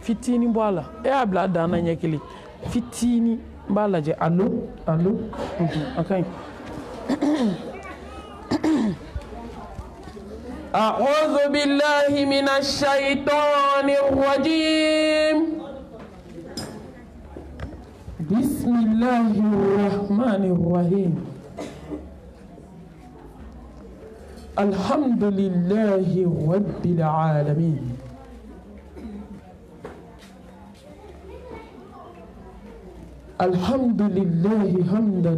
fitini bɔ a la e y'a bila a dan na ɲɛ kelen fitini n b'a lajɛ allo a ka ɲi أعوذ بالله من الشيطان الرجيم بسم الله الرحمن الرحيم الحمد لله رب العالمين الحمد لله حمدا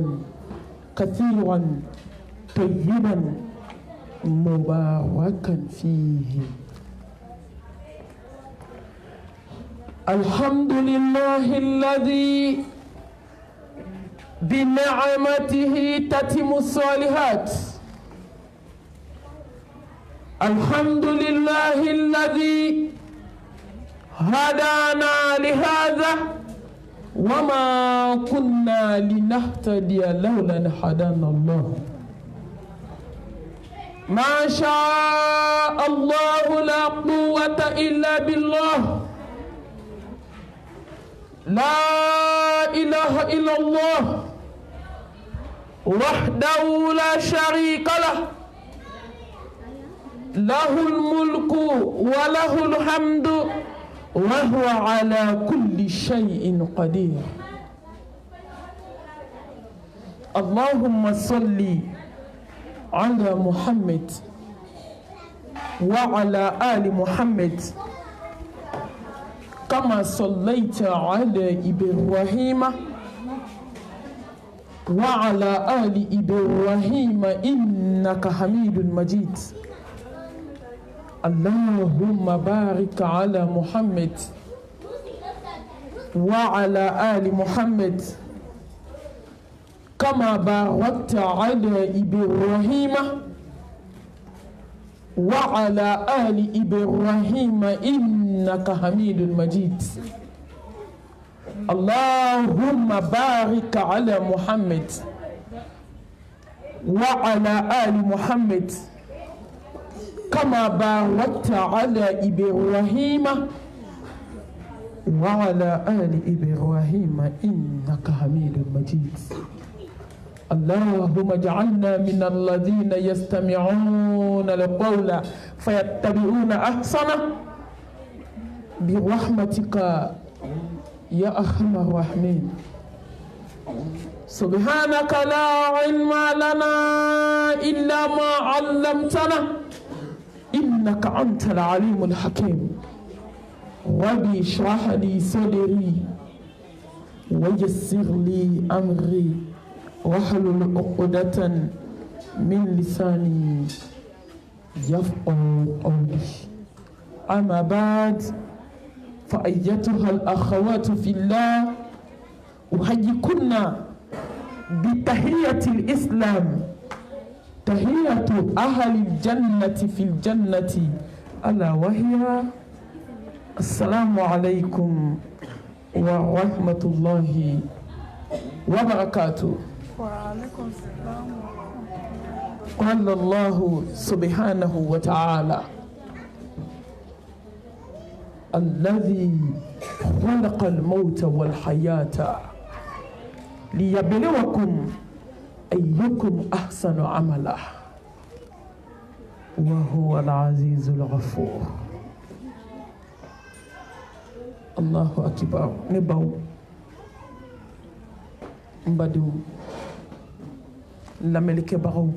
كثيرا طيبا مباركا فيه الحمد لله الذي بنعمته تتم الصالحات الحمد لله الذي هدانا لهذا وما كنا لنهتدي لولا أن هدانا الله ما شاء الله لا قوة إلا بالله لا إله إلا الله وحده لا شريك له له الملك وله الحمد وهو على كل شيء قدير اللهم صل على محمد وعلى آل محمد كما صليت على إبراهيم وعلى آل إبراهيم إنك حميد مجيد اللهم بارك على محمد وعلى آل محمد كما باركت على إبراهيم وعلى آل إبراهيم إنك حميد مجيد اللهم بارك على محمد وعلى آل محمد كما باركت على إبراهيم وعلى آل إبراهيم إنك حميد مجيد اللهم اجعلنا من الذين يستمعون القول فيتبعون أحسنه برحمتك يا أرحم الراحمين سبحانك لا علم لنا إلا ما علمتنا إنك أنت العليم الحكيم رب اشرح لي صدري ويسر لي أمري واحلل عقدة من لساني يفقه قولي أما بعد فأيتها الأخوات في الله أحييكن بتحية الإسلام تحية أهل الجنة في الجنة ألا وهي السلام عليكم ورحمة الله وبركاته. وعليكم السلام ورحمة الله. قال الله سبحانه وتعالى الذي خلق الموت والحياة ليبلوكم أيكم أحسن عملا وهو العزيز الغفور. الله أكبر. نبو mbadu lamelike bagaw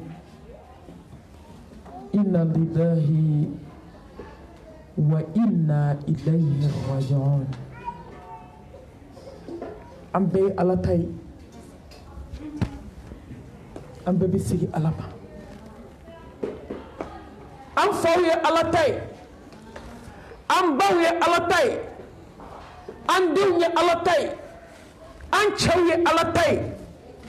inna lillahi wa inna ilayhi raji'un. An bɛ ala ta ye, an bɛɛ bɛ sigi ala ma. An faw ye ala ta ye, an baw ye ala ta ye, an denw ye ala ta ye, an cɛw ye ala ta ye.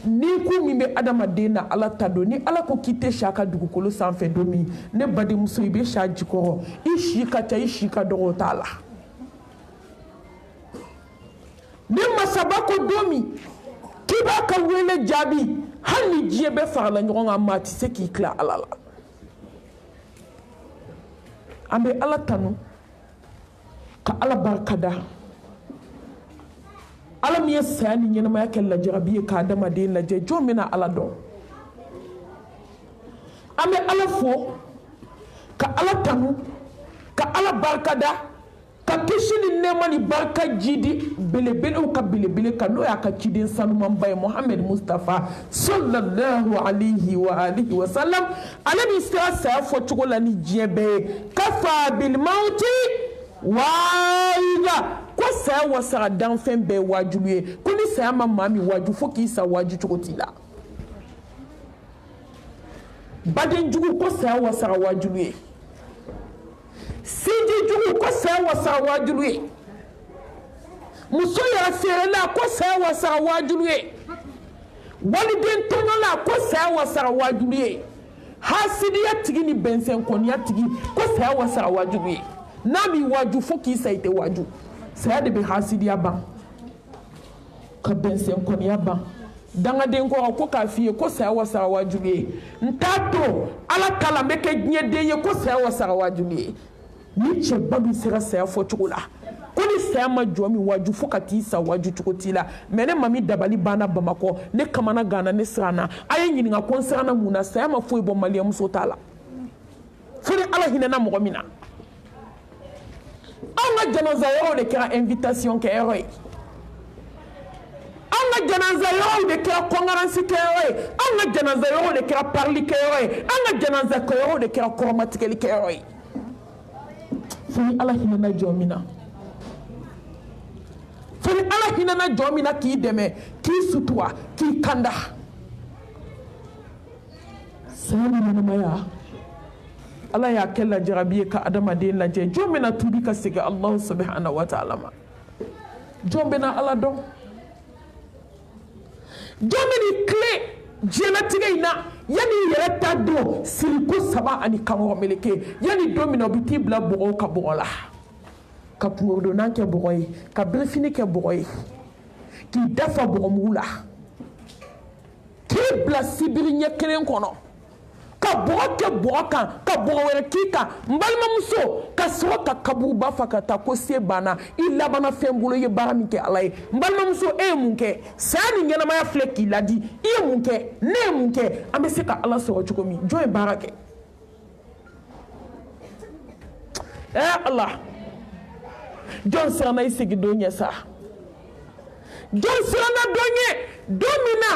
Ni ko min bɛ adamaden na ala ta don, ni ala ko k'i tɛ si a ka dugukolo sanfɛ don min, ne badenmuso i bɛ si a jikɔrɔ, i si ka ca i si ka dɔgɔ o t'a la. Ni masaba ko don min k'i b'a ka wele jaabi, hali ni diɲɛ bɛɛ farala ɲɔgɔn kan maa tɛ se k'i tila ala la. An bɛ ala tanu ka ala barika da. ala min ye saya ni ɲɛnamaya kɛ lajarabi ye k'a adamaden lajɛ jɔn bɛna ala dɔn an bɛ ala fo ka ala tanu ka ala barikada ka kisi ni nɛɛma ni barika ji di belebelew ka belebele kan n'o y'a ka ciden sanumanba ye Muhammed Mustafa sallallahu alayhi wa alihi wa sallam ale bɛ sera saya fɔ cogo la ni diɲɛ bɛɛ ye kafa bil mauti waida ko saya wasara danfɛn bɛɛ wajibu ye ko ni saya ma maa min waju fo k'i sa waju cogo t'i la baden jugu ko saya wasara wajibu ye siji jugu ko saya wasara wajibu ye muso yɛrɛ feerela ko saya wasara wajibu ye waliden tɔɲɔla ko saya wasara wajibu ye hasidiya tigi ni bɛnsɛnkɔniya tigi ko saya wasara wajibu ye n'a b'i waju fo k'i sa i tɛ waju saya de bɛ hasidiya ban ka bɛnsɛnkɔniya ban dangaden kɔrɔ ko k'a f'i ye ko saya wasara wajibu ye n t'a to ala ta la n bɛ kɛ diɲɛden ye ko saya wasara wajibu ye ni cɛba min sera saya fɔ cogo la ko ni saya ma jɔ min waju fo ka t'i sa waju cogo t'i la mɛ ne mami dabali banna bamakɔ ne kamana ganna ne siranna a ye ɲininka ko n siranna mun na saya ma foyi bɔ maliyamuso t'a la fo ni ala hinɛna mɔgɔ min na an ka janaza yɔrɔw de kɛra invitation kɛyɔrɔ ye an ka janaza yɔrɔw de kɛra kongaransi kɛyɔrɔ ye an ka janaza yɔrɔw de kɛra parli kɛyɔrɔ ye an ka janaza yɔrɔw de kɛra kɔrɔmatigɛli kɛyɔrɔ ye fo ni ala hinɛna jɔ min na fo ni ala hinɛna jɔ min na k'i dɛmɛ k'i sutura k'i kanda saya ni ɲɛnamaya ala y'a kɛ lajarabi ye ka adamaden lajɛ jɔn bɛna tuubi ka segin Allahu subhanahu wa ta'ala ma jɔn bɛna ala dɔn jɔn bɛn'i tile diɲɛlatigɛ in na yanni i yɛrɛ ta don siriko 3 ani kankɔrɔ meleke yanni don min na u bɛ t'i bila bɔgɔw ka bɔgɔ la ka kungodonan kɛ bɔgɔ ye ka birifini kɛ bɔgɔ ye k'i dafa bɔgɔmugu la k'i bila sibiri ɲɛ kelen kɔnɔ ka bɔgɔ kɛ bɔgɔ kan ka bɔgɔ wɛrɛ k'i kan n balimamuso ka sɔrɔ ka kaburuba fa ka taa ko se banna i labanna fɛn bolo i ye baara min kɛ ala ye n balimamuso e ye mun kɛ saya ni ɲɛnamaya filɛ k'i ladi i ye mun kɛ ne ye mun kɛ an bɛ se ka ala sɔrɔ cogo min jɔn ye baara kɛ ala jɔn siranna i segi don ɲɛ sa jɔn siranna don ɲɛ don min na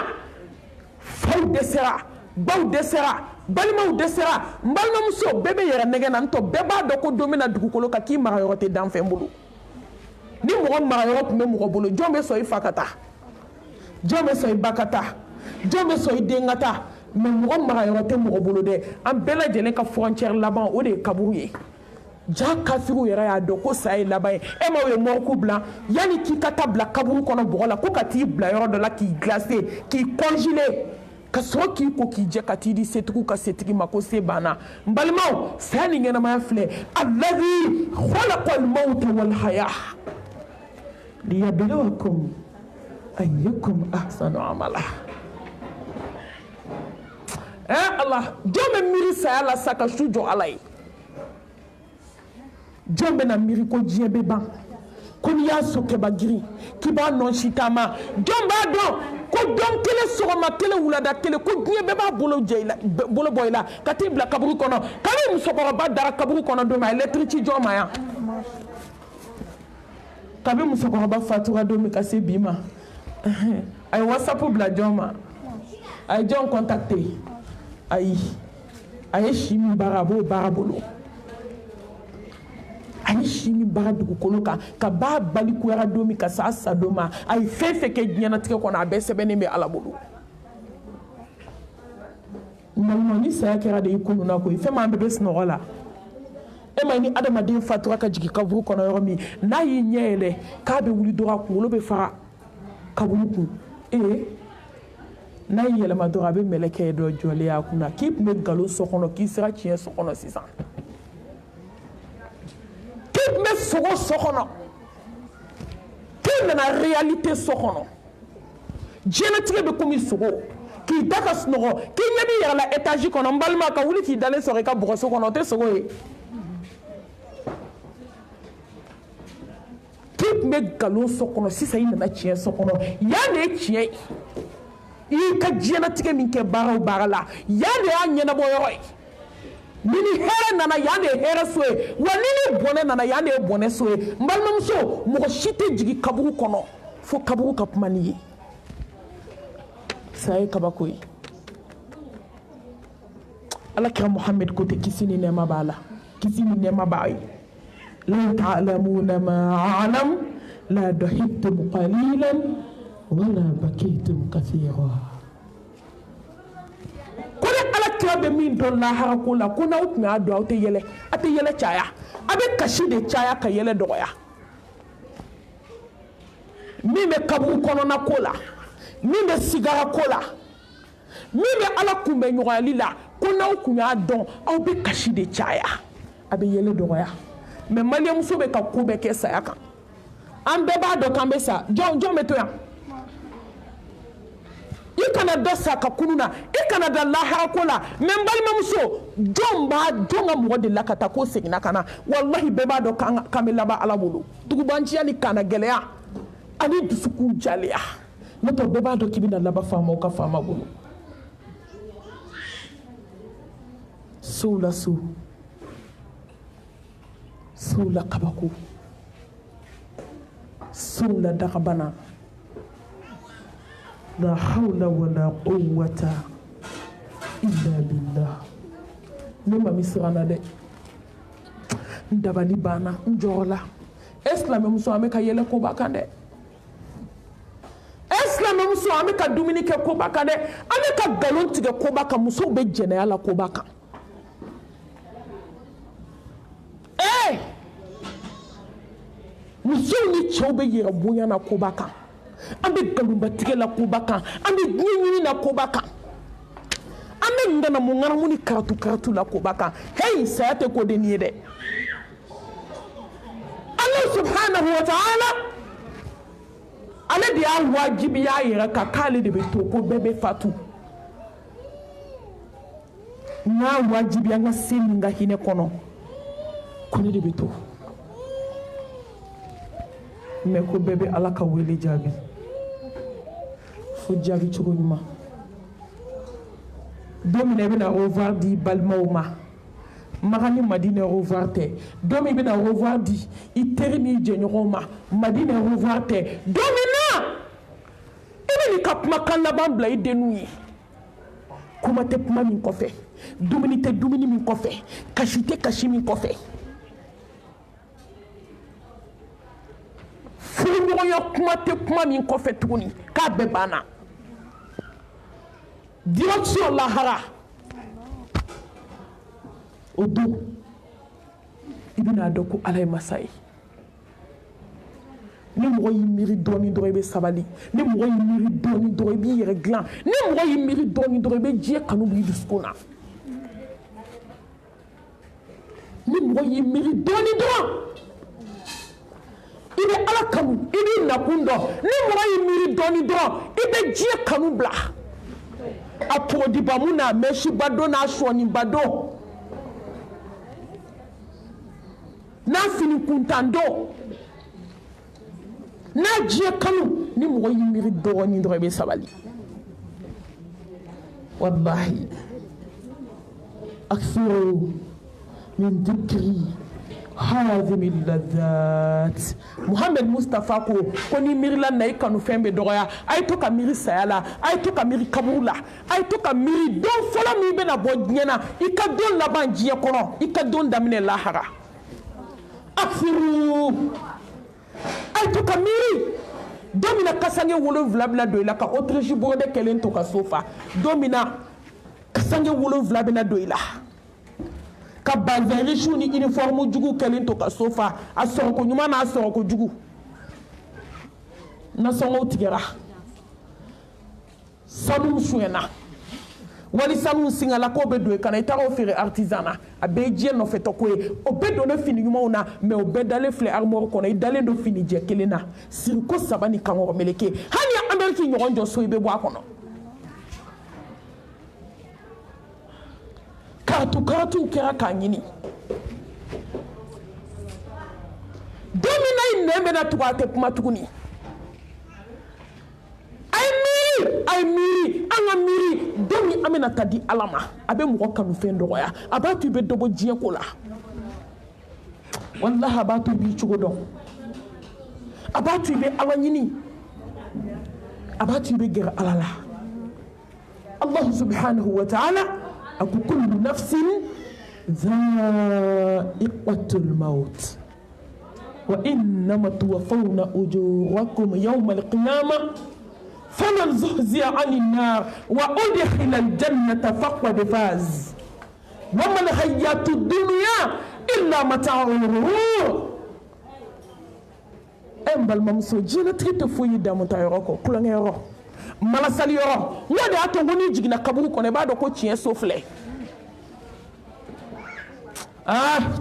faw dɛsɛra baw dɛsɛra balimaw dɛsɛra n balimamuso bɛɛ bɛ yɛrɛ nɛgɛ na ntɔ bɛɛ b'a dɔn ko don min na dugukolo kan k'i marayɔrɔ tɛ danfɛn bolo ni mɔgɔ marayɔrɔ tun bɛ mɔgɔ bolo jɔn bɛ sɔn i fa ka taa jɔn bɛ sɔn i ba ka taa jɔn bɛ sɔn i den ka taa mɛ mɔgɔ marayɔrɔ tɛ mɔgɔ bolo dɛ an bɛɛ lajɛlen ka frontière laban o de ye kaburu ye ja kafiriw yɛrɛ y'a dɔn ko saya ye laban ye e ma o ye mɔriku bila yanni k'i ka taa bila kaburu kɔnɔ bɔgɔ la ko ka t'i bila yɔrɔ dɔ la k'i glacer k'i congeler ka sɔrɔ k'i ko k'i jɛ ka t'i di setigiw ka setigi ma ko se banna n balimaw saya ni ɲɛnamaya filɛ allazi khalaqal mawta wal haya liyabluwakum ayyukum ahsanu amala Allah jɔn bɛ miiri saya la sa ka su jɔ ala ye jɔn bɛna miiri ko diɲɛ bɛ ban ko n'i y'a sɔn kɛba girin k'i b'a nɔ si taama jɔn b'a dɔn ko don kelen sɔgɔma kelen wulada kelen ko diɲɛ bɛɛ b'a bolo bɔ i la ka t'i bila kaburu kɔnɔ kabini musokɔrɔba dara kaburu kɔnɔ don min a ye lɛtiri ci jɔn ma yan kabini musokɔrɔba fatura don min ka se bi ma a ye whatsapp bila jɔn ma a ye jɔn contacté ayi a ye si min baara a b'o baara bolo a ye si min baara dugukolo kan ka b'a balikuyara don min ka s'a sa don ma a ye fɛn fɛn kɛ diɲɛnatigɛ kɔnɔ a bɛɛ sɛbɛnnen bɛ ala bolo malima ni saya kɛra de i kununa koyi fɛn min an bɛɛ bɛ sunɔgɔ la e ma ni adamaden fatura ka jigin kaburu kɔnɔ yɔrɔ min n'a y'i ɲɛ yɛlɛ k'a bɛ wuli dɔrɔn a kunkolo bɛ fara kaburu kun n'a y'i yɛlɛma dɔrɔn a bɛ mɛlɛkɛ dɔ jɔlen a kunna k'i tun bɛ nkalon so kɔnɔ k'i sera tiɲɛ so kɔnɔ sisan k'i tun bɛ sogo so kɔnɔ k'i nana réalité so kɔnɔ diɲɛlatigɛ bɛ komi sogo k'i da ka sunɔgɔ k'i ɲɛ b'i yɛrɛ la étage kɔnɔ n balima ka wuli k'i dalen sɔrɔ i ka bɔgɔso kɔnɔ o tɛ sogo ye k'i me galon sokono sisa ina na chien sokono ya ne chien i ka diena tike min ke baraw barala ya ne anya na boyoy nini here nana ya ne here soe wa nini bone nana ya ne bone soe mbalmam so mo shite jigi kaburu kono fo kaburu kapmani sai kabakoy ala kira Muhammad ko te kisini ne mabala kisini ne mabai la ta'lamuna ma a'lam la dahibtum qalilan wala bakaytum kathira ko de ala kira be min don la harako la ko na utmi ado ate yele chaya abe kashi de chaya ka yele doya mi me kabu kono na kola mi me sigara kola mi me ala kumbe nyogali la ko na ukunya don aw be kashi de chaya abe yele doya mais Malia muso be ka ko be ke saya kan an be ba do kan be sa jon meto ya i kana da sa ka kununa i kana da lahara ko la mais balma muso jon ga mo de la kata ko segina kana wallahi be ba do kan kamela ba ala bolo tugubanci ani kana geleya ani dusuku jaliya noto be ba do kibina laba fama o ka fama bolo soula soula kabako soula dakabana la hawla wala quwwata illa billah nema misrana de ndabali bana njola islam muso ameka yele ko bakande islam muso ameka dominike ko bakande ameka galon tige ko baka muso be jene ala ko baka muso ni cɛw bɛ yɛrɛ bonya na koba kan an bɛ galonbatigɛ la koba kan an bɛ ɲɛɲini na koba kan an bɛ ŋanamu ni karatu la koba kan hey saya tɛ ko den ye dɛ Allah subhanahu wa ta'ala ale de y'a wajibiya yɛrɛ kan k'ale de bɛ to ko bɛɛ bɛ fatu n'a wajibiya an ka se nin ka hinɛ kɔnɔ ko ne de bɛ to mais ko bébé ala ka wele jaabi fo jaabi cogo ɲuman don min i bɛna revoir di balimaw ma magani madina revoir tɛ don min i bɛna revoir di i teri ni jɛɲɔgɔnw ma madina revoir tɛ don min na i bɛ nin ka kumakan laban bila i denw ye kuma tɛ kuma min kɔfɛ dumuni tɛ dumuni min kɔfɛ kasi tɛ kasi min kɔfɛ furuɲɔgɔnya kuma tɛ kuma min kɔfɛ tuguni k'a bɛɛ banna direction lahara o don i bɛna dɔn ko ala ye masa ye ni mɔgɔ y'i miiri dɔɔni dɔrɔn i bɛ sabali ni mɔgɔ y'i miiri dɔɔni dɔrɔn i b'i yɛrɛ dilan ni mɔgɔ y'i miiri dɔɔni dɔrɔn i bɛ diɲɛ kanu b'i dusukun na ni mɔgɔ y'i miiri dɔɔni dɔrɔn i bɛ ala kanu i b'i nakun dɔn ni mɔgɔ y'i miiri dɔɔni dɔrɔn i bɛ diɲɛ kanu bila a pɔgɔdibamu n'a mɛsiba don n'a sɔniba don n'a fini kuntan don n'a diɲɛ kanu ni mɔgɔ y'i miiri dɔɔni dɔrɔn i bɛ sabali wallahi akthiru min dhikri hadhihi ladhat Muhammad Mustafa ko ni mirila na i kanu fɛn bɛ dɔgɔya a ye to ka miiri saya la a ye to ka miiri kaburu la a ye to ka miiri don fɔlɔ min bɛna bɔ diɲɛ na i ka don laban diɲɛ kɔnɔ i ka don daminɛ lahara akthiru a ye to ka miiri don min na kasange 7 bɛna don i la ka Autriche bɔgɔdɛ kɛlen to ka so fa don min na kasange 7 bɛna don i la ka bazɛrisiw ni uniforme jugu kɛlen to ka so fa a sɔrɔko ɲuman n'a sɔrɔko jugu nasɔngɔw tigɛra sanu suɲɛna wali sanu singala k'o bɛ don i kana i taara o feere artisan na a bɛɛ ye diɲɛ nɔfɛtɔ ko ye o bɛɛ donnen fini ɲumanw na mais o bɛɛ dalen filɛ armoire kɔnɔ i dalen don fini jɛ kelen na siriko 3 ni kankɔrɔ meleke hali ni Amérique ɲɔgɔn jɔ so i bɛ bɔ a kɔnɔ karatu kɛra k'a ɲini don min na i nɛn bɛna tugu a tɛ kuma tuguni a ye miiri an ka miiri don min an bɛna taa di Ala ma a bɛ mɔgɔ kanufɛn dɔgɔya a b'a to i bɛ dɔ bɔ diɲɛ ko la wallahi a b'a to i b'i cogo dɔn a b'a to i bɛ Ala ɲini a b'a to i bɛ gɛrɛ Ala la Allah subhanahu wa ta'ala a ko kullu nafsin dha'iqatul maut وإنما توفون أجوركم يوم القيامة فمن زحزح عن النار وأدخل الجنة فقد فاز وما الحياة الدنيا إلا متاع الغرور أمبل ممسو جينا تريد فوي دامو تايروكو كلن يرو مالا سالي يرو نادي أتو غني جينا كابو كوني بعد كو تشين سوفلي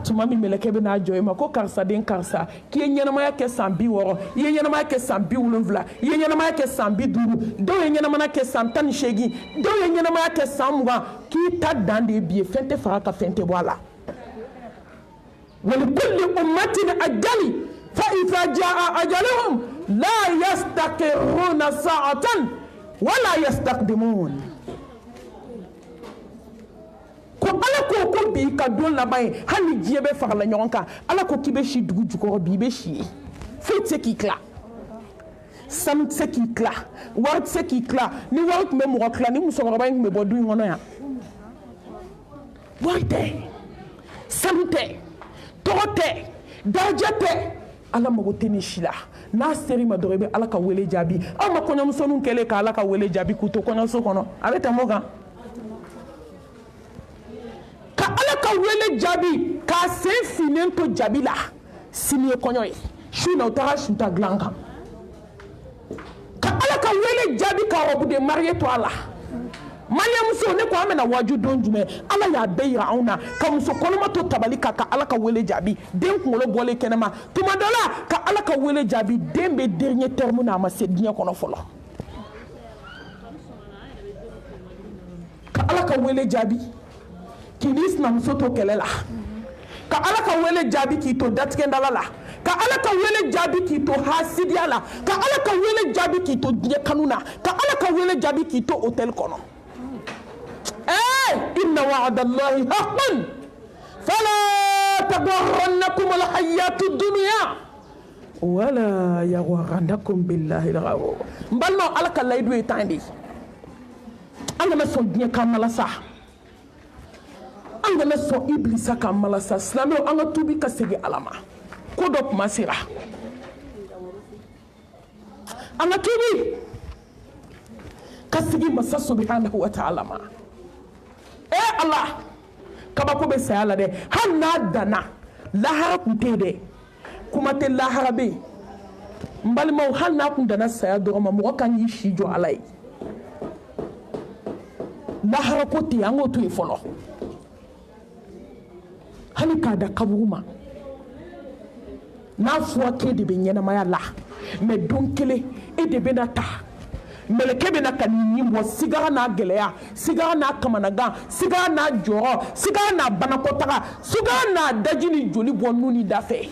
tuma min meleke bɛ n'a jɔ i ma ko karisa den karisa k'i ye ɲɛnamaya kɛ san 60 i ye ɲɛnamaya kɛ san 70 i ye ɲɛnamaya kɛ san 50 dɔw ye ɲɛnamaya kɛ san 18 dɔw ye ɲɛnamaya kɛ san 20 k'i ta dan de ye bi ye fɛn tɛ fara ka fɛn tɛ bɔ a la walikulli ummatin ajali fa idha jaa ajaluhum la yastaqiruna sa'atan wala yastaqdimun ko Ala ko bi ka don laban ye hali diɲɛ bɛ fagala ɲɔgɔn kan Ala ko k'i bɛ si dugu jukɔrɔ bi i bɛ si ye foyi tɛ se k'i tila sanu tɛ se k'i tila wari tɛ se k'i tila ni wari tun bɛ mɔgɔ tila ni musokɔrɔba in tun bɛ bɔ du in kɔnɔ yan wari tɛ sanu tɛ tɔgɔ tɛ daraja tɛ Ala mago tɛ nin si la n'a sera i ma dɔrɔn i bɛ Ala ka wele jaabi aw ma kɔɲɔmusoninw kɛlen ka Ala ka wele jaabi k'u to kɔɲɔso kɔnɔ a bɛ tɛmɛ o kan Ala ka wele jaabi k'a sen finnen to jaabi la sini ye kɔɲɔ ye su na u taara su ta dilan kan ka Ala ka wele jaabi ka robe de mariée to a la mariamuso ne ko an bɛna waaju don jumɛn Ala y'a bɛɛ yira anw na ka muso kɔnɔma to tabali kan ka Ala ka wele jaabi den kunkolo bɔlen kɛnɛma tuma dɔ la ka Ala ka wele jaabi den bɛ dernier terme na a ma se diɲɛ kɔnɔ fɔlɔ ka Ala ka wele jaabi k'i ni sinamuso to kɛlɛ la ka Ala ka wele jaabi k'i to datigɛndala la ka Ala ka wele jaabi k'i to hasidiya la ka Ala ka wele jaabi k'i to diɲɛ kanu na ka Ala ka wele jaabi k'i to hôtel kɔnɔ inna wa'dallahi haqqun fala taghurrannakum alhayatud dunya wala yaghurrannakum billahi alghurur n balimaw Ala ka layidu ye tan de ye an kana sɔn diɲɛ kan malasa an kana sɔn iblisa ka malasa silamɛw an ka tubi ka segin Ala ma ko dɔ kuma sera an ka tubi ka segin masa subhanahu wa ta'ala ma Allah kabako bɛ saya la dɛ hali n'a danna lahara kun tɛ dɛ kuma tɛ lahara bɛ yen n balimaw hali n'a kun danna saya dɔrɔn ma mɔgɔ kan k'i si jɔ Ala ye lahara ko tɛ yen an k'o to yen fɔlɔ hali k'a da kaburu ma n'a fɔra k'e de bɛ ɲɛnamaya la mais don kelen e de bɛna taa mɛlɛkɛ bɛna ka nin bɔ sigara n'a gɛlɛya sigara n'a kamanagan sigara n'a jɔrɔ sigara n'a banakɔtaga sigara n'a daji ni joli bɔ nu ni da fɛ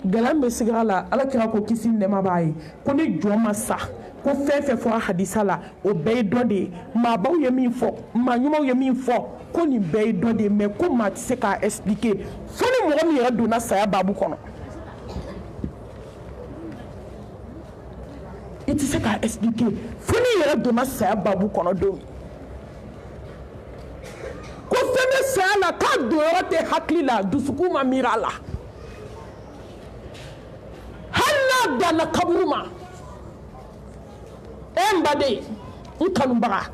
gɛlɛya bɛ sigara la Alakira ko kisi ni nɛɛma b'a ye ko ni jɔn ma sa ko fɛn fɛn fɔra hadisa la o bɛɛ ye dɔ de ye maabaw ye min fɔ maa ɲumanw ye min fɔ ko nin bɛɛ ye dɔ de ye mais ko maa tɛ se k'a expliquer fo ni mɔgɔ min yɛrɛ donna saya baabu kɔnɔ i tɛ se k'a expliquer fo n'i yɛrɛ donna saya baabu kɔnɔ don min ko fɛn bɛ saya la k'a donyɔrɔ tɛ hakili la dusukun ma miiri a la hali n'a danna kaburu ma n baden n kanubaga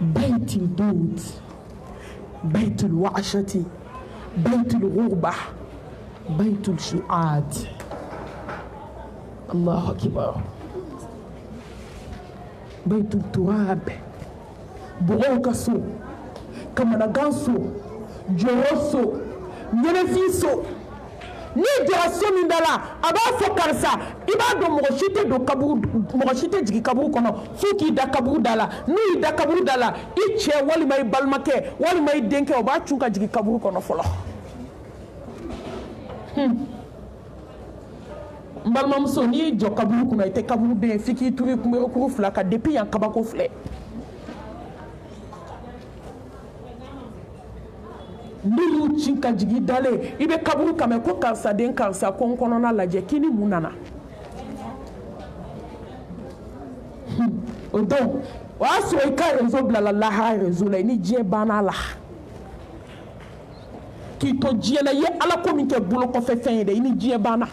baitul dud baitul wa'ashati baitul ghurba baitul shu'ad Allahu akbar baitul turab bɔgɔw ka so kamanagan so jɔyɔrɔ so ɲɛnɛfin so ni jara so min dala a b'a fɔ karisa i b'a dɔn mɔgɔ si tɛ don kaburu mɔgɔ si tɛ jigin kaburu kɔnɔ f'u k'i da kaburu da la n'u y'i da kaburu da la i cɛ walima i balimakɛ walima i denkɛ o b'a cun ka jigin kaburu kɔnɔ fɔlɔ n balimamuso n'i y'i jɔ kaburu kunna i tɛ kaburu den f'i k'i turu i kunberekuru fila kan depuis yan kabako filɛ n'i y'u ci ka jigin dalen i bɛ kaburu kan mɛn ko karisa den karisa ko n kɔnɔna lajɛ k'i ni mun nana o don o y'a sɔrɔ i ka réseau bilala lahara réseau la i ni diɲɛ banna la k'i to diɲɛ na i ye ala ko min kɛ bolo kɔfɛ fɛn ye dɛ i ni diɲɛ banna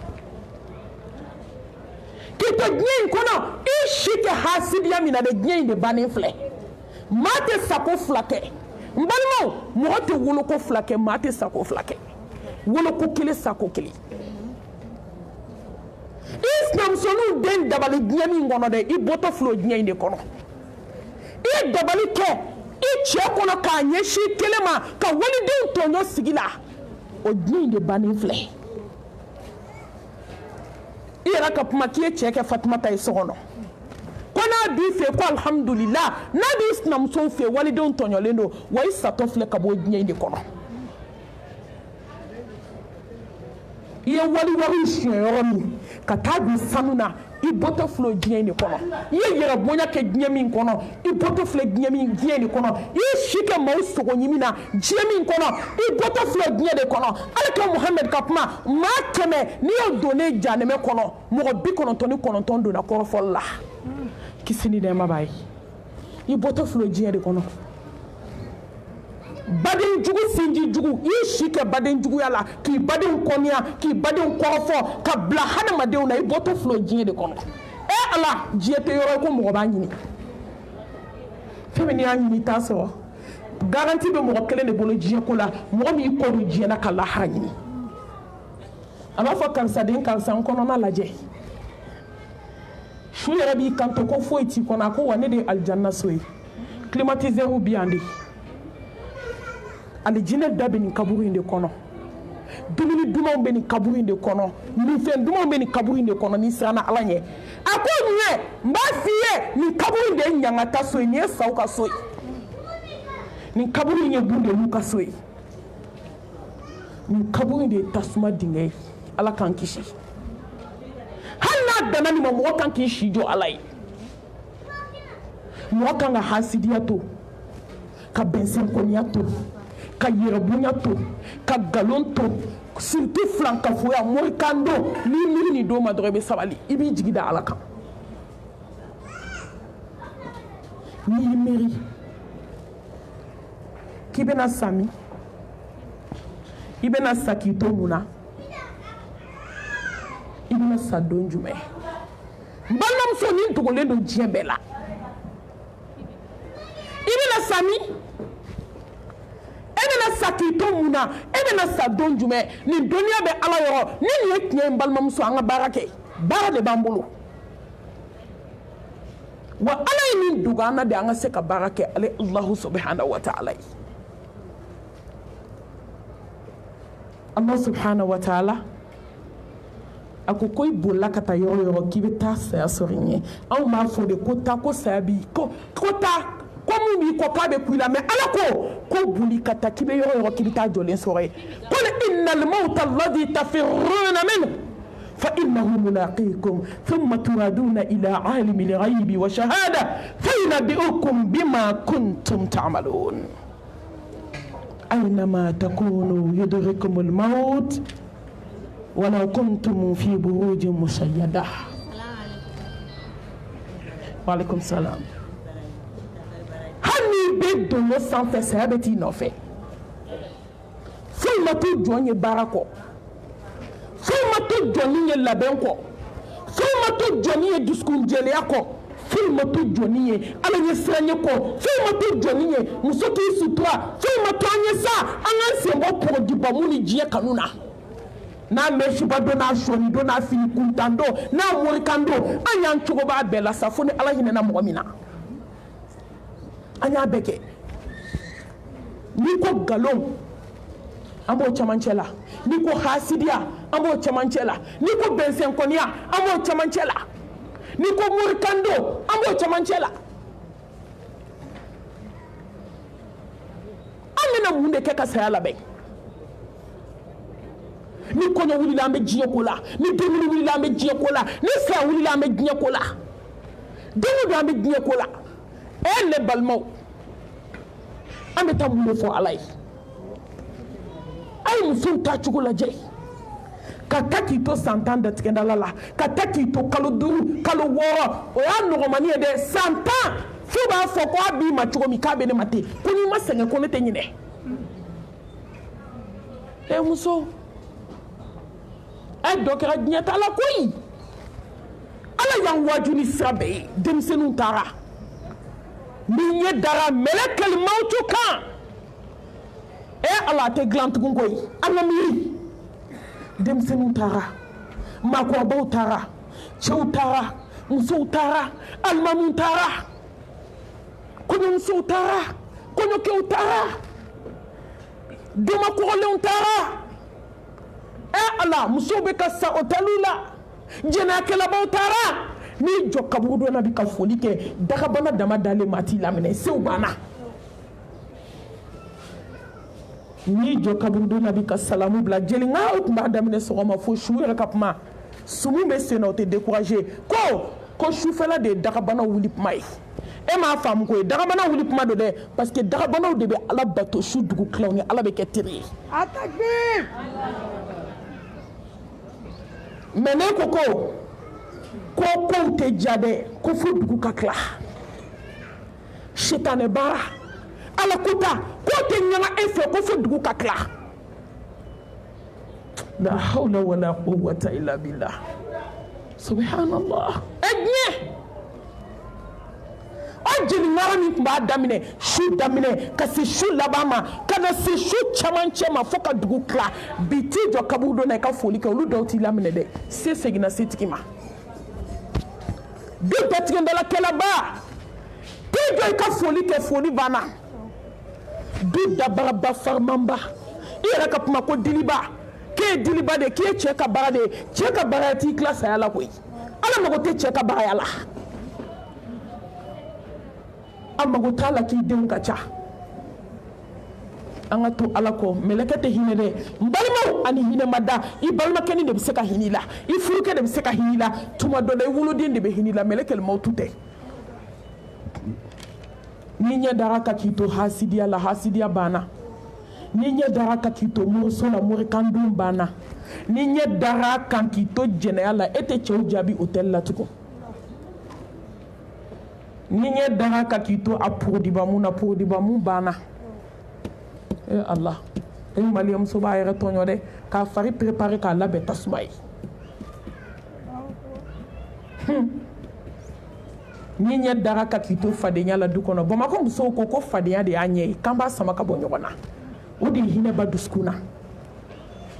k'i to diɲɛ in kɔnɔ i si kɛ hasidiya min na dɛ diɲɛ in de bannen filɛ maa tɛ sago fila kɛ n balimaw mɔgɔ tɛ woloko fila kɛ maa tɛ sago fila kɛ woloko kelen sago kelen i sinamusoninw den dabali diɲɛ min kɔnɔ dɛ i bɔtɔ filɛ o diɲɛ in de kɔnɔ i ye dabali kɛ i cɛ kɔnɔ k'a ɲɛsin kelen ma ka walidenw tɔɲɔ sigi la o diɲɛ in de bannen filɛ i yɛrɛ ka kuma k'i ye cɛ kɛ fatumata ye so kɔnɔ ko n'a b'i fɛ ko alhamdulila n'a b'i sinamusow fɛ walidenw tɔɲɔlen don wa i satɔ filɛ ka bɔ diɲɛ in de kɔnɔ i ye wari siɲɛ yɔrɔ min ka taa don sanu na i bɔtɔ filɛ diɲɛ in de kɔnɔ i ye yɛrɛ bonya kɛ diɲɛ min kɔnɔ i bɔtɔ filɛ diɲɛ in de kɔnɔ i ye si kɛ maaw sogo ɲimi na diɲɛ min kɔnɔ i bɔtɔ filɛ diɲɛ de kɔnɔ alika muhamɛd ka kuma maa 100 n'i y'o donnen janɛmɛ kɔnɔ mɔgɔ 99 donna kɔrɔfɔli la kisi ni nɛɛma b'a ye i bɔtɔ filɛ diɲɛ de kɔnɔ baden jugu sinji jugu i si kɛ baden juguya la k'i baden kɔniya k'i baden kɔrɔfɔ ka bila hadamadenw na i bɔtɔ filɛ diɲɛ de kɔnɔ ala diɲɛ tɛ yɔrɔ ko mɔgɔ b'a ɲini fɛn min n'i y'a ɲini i t'a sɔrɔ garanti bɛ mɔgɔ kelen de bolo diɲɛ ko la mɔgɔ min kɔ don diɲɛ na ka lahara ɲini a b'a fɔ karisa den karisa n kɔnɔna lajɛ su yɛrɛ b'i kanto ko foyi t'i kɔnɔ a ko wa ne de ye alijanna so ye climatiseur bi yan de alijinɛ da bɛ nin kaburu in de kɔnɔ dumuni dumanw bɛ nin kaburu in de kɔnɔ minfɛn dumanw bɛ nin kaburu in de kɔnɔ n'i siranna ala ɲɛ a ko nin ye n b'a f'i ye nin kaburu in de ye ɲangata so ye nin ye saw ka so ye nin kaburu in ye bundelu ka so ye nin kaburu in de ye tasuma dingɛ ye ala k'an kisi hali n'a danna nin ma mɔgɔ kan k'i si jɔ ala ye mɔgɔ kan ka hasidiya to ka bɛnsɛnkɔniya to ka yɛrɛbonya to ka nkalon to surtout filankafoya morikan don n'i miiri nin don ma dɔrɔn i bɛ sabali i b'i jigi da ala kan n'i y'i miiri k'i bɛna sa min i bɛna sa k'i to mun na i bɛna sa don jumɛn n balimamuso ni dogolen don diɲɛ bɛɛ la i bɛna sa min e bɛna sa k'i to mun na e bɛna sa don jumɛn nin dɔnniya bɛ ala yɔrɔ ni nin ye tiɲɛ ye n balimamuso an ka baara kɛ baara de b'an bolo wa ala ye nin dogo an na de an ka se ka baara kɛ ale alahu subhanahu wa ta'ala ye Allah subhanahu wa ta'ala a ko i bolila ka taa yɔrɔ yɔrɔ k'i bɛ taa saya sɔrɔ n ye anw b'a fɔ de ko taa ko saya b'i ko taa ko mun b'i kɔ k'a bɛ ku i la mais ala ko boli ka taa k'i bɛ yɔrɔ yɔrɔ k'i bɛ taa jɔlen sɔrɔ yen qul innal mawta alladhi tafirruna minhu fa innahu mulaqikum thumma turaduna ila alimil ghaibi wa shahada fayunabbi'ukum bima kuntum ta'malun أينما تكونوا يدرككم الموت ولو كنتم في بروج مشيدة وعليكم السلام هني بدو نصان فسابتي نوفي ثم تجوني باراكو ثم تجوني لبنكو ثم تجوني دسكون جلياكو fɛn ma to jɔni ye ala ɲɛ siran ye kɔ fɛn ma to jɔni ye muso k'i sutura fɛn ma to an ye sa an k'an sen bɔ pɔgɔdibamu ni diɲɛ kanu na n'a mɛsiba don n'a sɔni don n'a fini kuntan don n'a morikan don an y'an cogo b'a bɛɛ la sa fo ni ala hinɛna mɔgɔ min na an y'a bɛɛ kɛ n'i ko nkalon an b'o camancɛ la n'i ko hasidiya an an b'o cɛmancɛ la n'i ko bɛnsɛnkɔniya an b'o cɛmancɛ la n'i ko morikando an b'o cɛmancɛ la an bɛna mun de kɛ ka saya labɛn ni kɔɲɔ wulila an bɛ diɲɛ ko la ni denkundi wulila an bɛ diɲɛ ko la ni saya wulila an bɛ diɲɛ ko la don o don an bɛ diɲɛ ko la ne balimaw an bɛ taa mun de fɔ ala ye a ye musow ta cogo lajɛ ka taa k'i to san 10 datigɛdala la ka taa k'i to kalo 5 kalo 6 o y'a nɔgɔmani ye dɛ san 10 fo b'a fɔ ko a b'i ma cogo min k'a bɛ ne ma ten ko n'i ma sɛgɛn ko ne tɛ ɲinɛ muso dɔ kɛra diɲɛ ta la koyi ala y'an waaju ni sira bɛɛ ye denmisɛnninw taara ni ɲɛ dara mɛlɛkɛli mawutu kan ala a tɛ dilan tugun koyi an ka miiri denmisɛnninw taara maakɔrɔbaw taara cɛw taara musow taara alimamiw taara kɔɲɔmusow taara kɔɲɔkɛw taara denmakɔrɔlenw taara ala musow bɛ ka sa hôteliw la jɛnɛyakɛlabaw taara n'i jɔ kaburu dɔ la bi ka foli kɛ dagabana dama dalen ma t'i laminɛ sew banna n'i jɔ kaburu dɔ la bi ka salamu bila jelinkaw tun b'a daminɛ sɔgɔma fo su yɛrɛ ka kuma sumu bɛ sen na o tɛ découragé ko sufɛla de ye dagabana wuli kuma ye e m'a faamu ko ye dagabana wuli kuma don dɛ parce que dagabanaw de bɛ ala bato su dugu tilaw ni ala bɛ kɛ teri ye mais ne ko kow tɛ ja dɛ ko fo dugu ka tila sitanɛ baara ala ko ta ko tɛ ɲaga e fɛ ko fo dugu ka tila la hawla wala quwwata illa billah subhanallah o jeli ŋara min tun b'a daminɛ su daminɛ ka se su laban ma ka na se su camancɛ ma fo ka dugu tila bi t'i jɔ kaburu dɔ na i ka foli kɛ olu dɔw t'i laminɛ dɛ se seginna setigi ma du datigɛndalakɛlaba t'i jɔ i ka foli kɛ foli banna du dabaraba farimanba i yɛrɛ ka kuma ko diliba k'e ye diliba de k'i ye cɛ ka baara de ye cɛ ka baara t'i tila saya la koyi ala mago tɛ cɛ ka baaraya la an mago t'a la k'i denw ka ca an ka to ala kɔ mɛlɛkɛ tɛ hinɛ dɛ n balimaw ani hinɛ ma da i balimakɛni de bɛ se ka hinɛ i la i furukɛ de bɛ se ka hinɛ i la tuma dɔ la i woloden de bɛ hinɛ i la mɛlɛkɛlimaw tu tɛ ni ɲɛ dara ka k'i to hasidiya la hasidiya banna ni ɲɛ dara ka k'i to moriso la morikandon banna ni ɲɛ dara kan k'i to jɛnɛya la e tɛ cɛw jaabi hôtel la tugun ni ɲɛ dara ka k'i to a porodibamu na porodibamu banna Allah e maliyamuso b'a yɛrɛ tɔɲɔ dɛ k'a fari préparer k'a labɛn tasuma ye ni ɲɛ dara ka k'i to fadenya la du kɔnɔ Bamakɔ musow ko fadenya de y'a ɲɛ ye k'an b'a sama ka bɔ ɲɔgɔn na o de ye hinɛba dusukun na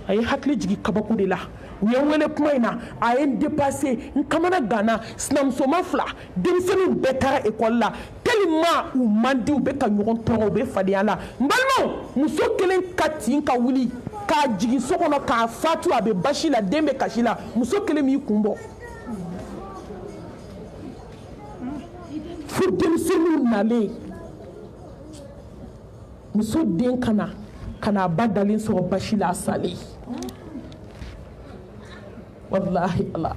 a ye hakili jigin kabako de la u ye wele kuma in na a ye n dépassé n kamana ganna sinamusoma 2 denmisɛnninw bɛɛ taara école la tellement u man di u bɛ ka ɲɔgɔn tɔɔrɔ u bɛ fadenya la n balimaw muso kelen ka tin ka wuli k'a jigin so kɔnɔ k'a fatu a bɛ basi la den bɛ kasi la muso kelen m'i kun bɔ fo denmisɛnninw nalen muso den kana ba dalen sɔrɔ basi la a salen wallahi ala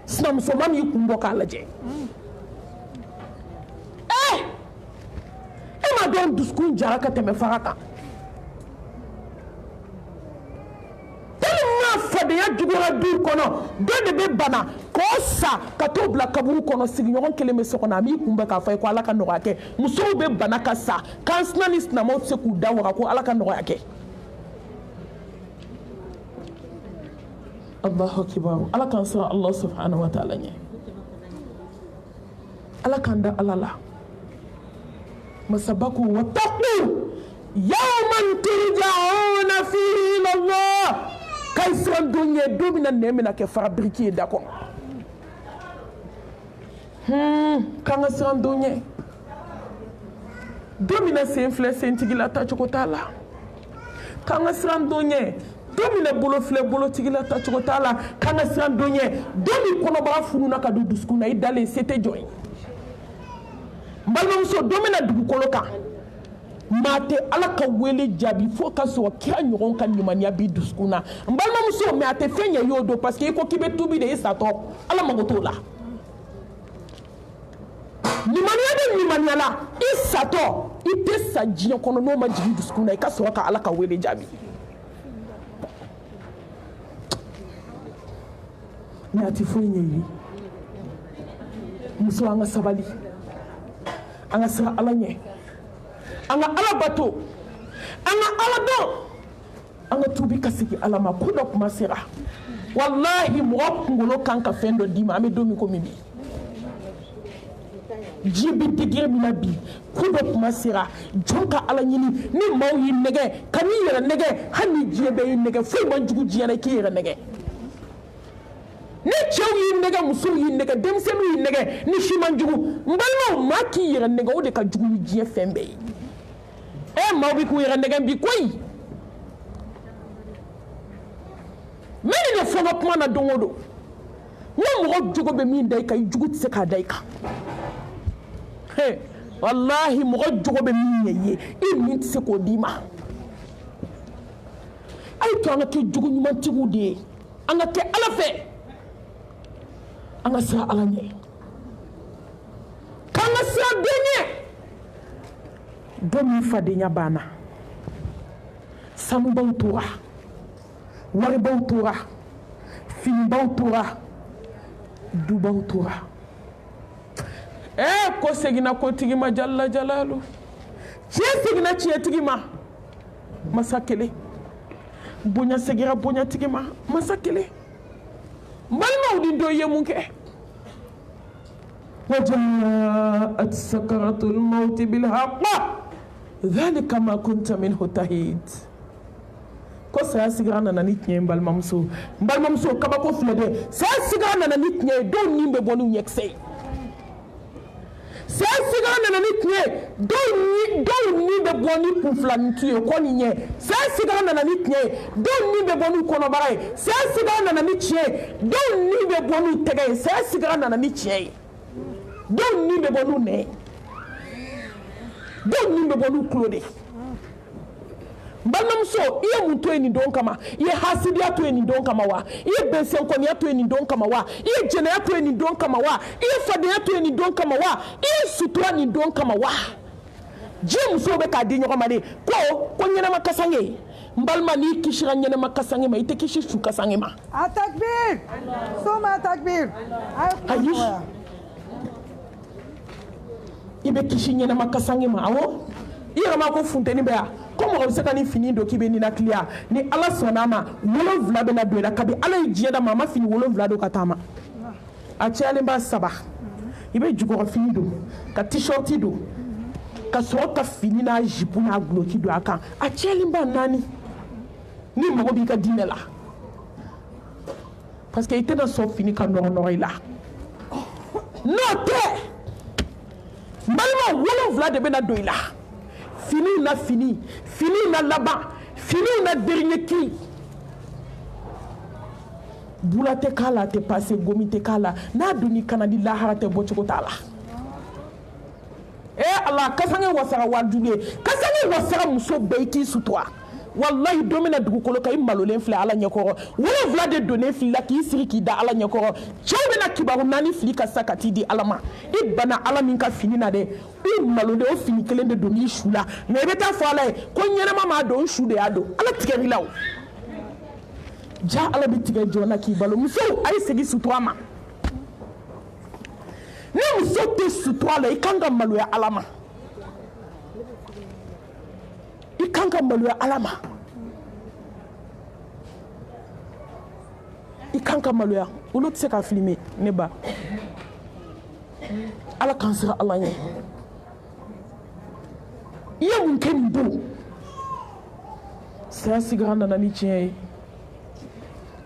sinamusoma m'i kun bɔ k'a lajɛ e ma dɔn dusukun jara ka tɛmɛ fara kan tellement fadenya juguyara du kɔnɔ dɔ de bɛ bana k'o sa ka t'o bila kaburu kɔnɔ sigiɲɔgɔn kelen bɛ so kɔnɔ a b'i kunbɛn k'a fɔ ye ko ala ka nɔgɔya kɛ musow bɛ bana ka sa k'an sina ni sinamaw tɛ se k'u da waga ko ala ka nɔgɔya kɛ Allahu akbar ala k'an siran Allah subhanahu wa ta'ala ɲɛ ala k'an da ala la masaba ko wattaqu yawman turja'una fihi ila Allah k'a siran don ɲɛ don min na nɛn bɛna kɛ fara biriki ye da kɔnɔ k'an ka siran don ɲɛ don min na sen filɛ sentigi la tacogo t'a la k'an ka siran don ɲɛ domina bolo filɛ bolotigi la tacogo t'a la k'an ka siran don ɲɛ don min kɔnɔbaga fununa ka don dusukun na i dalen se tɛ jɔ ye n balimamuso don mina dugukolo kan maa tɛ ala ka wele jaabi fo ka sɔrɔ kira ɲɔgɔn ka limaniya b'i dusukun na n balimamuso mais a tɛ fɛn ɲɛ y'o don parce que i ko k'i bɛ tubi de i satɔ ala mago t'o la limaniya bɛ limaniya la i satɔ i tɛ sa diɲɛ kɔnɔ n'o ma jigin dusukun na i ka sɔrɔ ka ala ka wele jaabi mais a tɛ foyi ɲɛ i ye muso an ka sabali an ka siran ala ɲɛ an ka ala bato an ka ala dɔn an ka tubi ka segin ala ma ko dɔ kuma sera wallahi mɔgɔ kunkolo kan ka fɛn dɔ d'i ma an bɛ don min komi bi ji bɛ degere min na bi ko dɔ kuma sera jɔn ka ala ɲini ni maaw y'i nɛgɛ ka n'i yɛrɛ nɛgɛ hali ni diɲɛ bɛɛ y'i nɛgɛ foyi man jugu diɲɛ na i k'i yɛrɛ nɛgɛ ni cɛw y'i nɛgɛ musow y'i nɛgɛ denmisɛnninw y'i nɛgɛ ni si man jugu n balimaw maa k'i yɛrɛ nɛgɛ o de ka jugu ni diɲɛ fɛn bɛɛ ye maaw bɛ k'u yɛrɛ nɛgɛ bi koyi n bɛ nin de fɔ n ka kuma na don o don n ko mɔgɔ jogo bɛ min da i kan i jugu tɛ se k'a da i kan wallahi mɔgɔ jogo bɛ min ɲɛ i ye i min tɛ se k'o d'i ma a ye to an ka kɛ jogo ɲumantigiw de ye an ka kɛ ala fɛ an ka siran ala ɲɛ k'an ka siran den ɲɛ don min fadenya banna sanubaw tora waribaw tora finibaw tora dubaw tora ko seginna kotigi ma jalla jalalu tiɲɛ seginna tiɲɛtigi ma masa kelen bonya seginna bonyatigi ma masa kelen balimaw ni dɔ ye mun kɛ وجاءت سكرة الموت بالحق ذلك ما كنت منه تحيد ko saya sigira nana ni tiɲɛ balimamuso kabako filɛ dɛ saya sigira nana ni tiɲɛ dɔw ni bɛ bɔ n'u ɲɛkisɛ ye saya sigira nana ni tiɲɛ dɔw ni bɛ bɔ ni kunfilanintu ye ko nin ɲɛ saya sigira nana ni tiɲɛ dɔw ni bɛ bɔ n'u kɔnɔbara ye saya sigira nana ni tiɲɛ dɔw ni bɛ bɔ n'u tɛgɛ ye saya sigira nana ni tiɲɛ ye dɔw ni bɛ bɔ n'u nɛ dɔw ni bɛ bɔ n'u tulo de balimamuso i ye mun to yen nin don kama i ye hasidiya to yen nin don kama wa i ye bɛnsɛnkɔniya to yen nin don kama wa i ye jɛnɛya to yen nin don kama wa i ye fadenya to yen nin don kama wa i ye sutura nin don kama wa diɲɛ musow bɛ k'a di ɲɔgɔn ma de ko ɲɛnɛma kasange n balima n'i kisira ɲɛnɛma kasange ma i tɛ kisi su kasange ma a takbir soma takbir ayi i bɛ kisi ɲɛnɛma kasange ma awɔ i yɛrɛ ma ko funteni bɛ yan ko mɔgɔ bɛ se ka ni fini don k'i bɛ ninakiliya ni ala sɔnna a ma 7 bɛna don i la kabi ala ye diɲɛ da ma a ma fini 7 don ka taama a cayalen b'a 3 i bɛ jukɔrɔfini don ka t-shirt don ka sɔrɔ ka fini n'a jipu n'a guloki don a kan a cayalen b'a 4 ni mɔgɔ b'i ka diinɛ la parce que i tɛna sɔn fini ka nɔrɔ i la n'o tɛ n balima 7 de bɛna don i la fini na fini na laban fini na dernier cri bula tɛ k'a la a tɛ passe gomi tɛ k'a la n'a donni kana di lahara tɛ bɔ cogo t'a la ala kasange wasara wajugu ye kasange wasara muso bɛɛ i k'i sutura wallahi don mina dugukolo kan i malolen filɛ ala ɲɛkɔrɔ 7 de donnen fili la k'i sigi k'i da ala ɲɛkɔrɔ cɛw bɛna kibaru 4 fili ka sa ka t'i di ala ma i bana ala min ka fini na dɛ i malolen o fini kelen de don n'i su la nka i bɛ taa fɔ ala ye ko ɲɛnɛma m'a don su de y'a don ala tigɛr'i la o ja ala bɛ tigɛ jɔn na k'i balo musow a ye segin sutura ma ni muso tɛ sutura la i kan ka maloya ala ma i kan ka maloya ala ma i kan ka maloya olu tɛ se ka filime ne ba ala k'an siran ala ɲɛ i ye mun kɛ nin don saya sigira nana ni tiɲɛ ye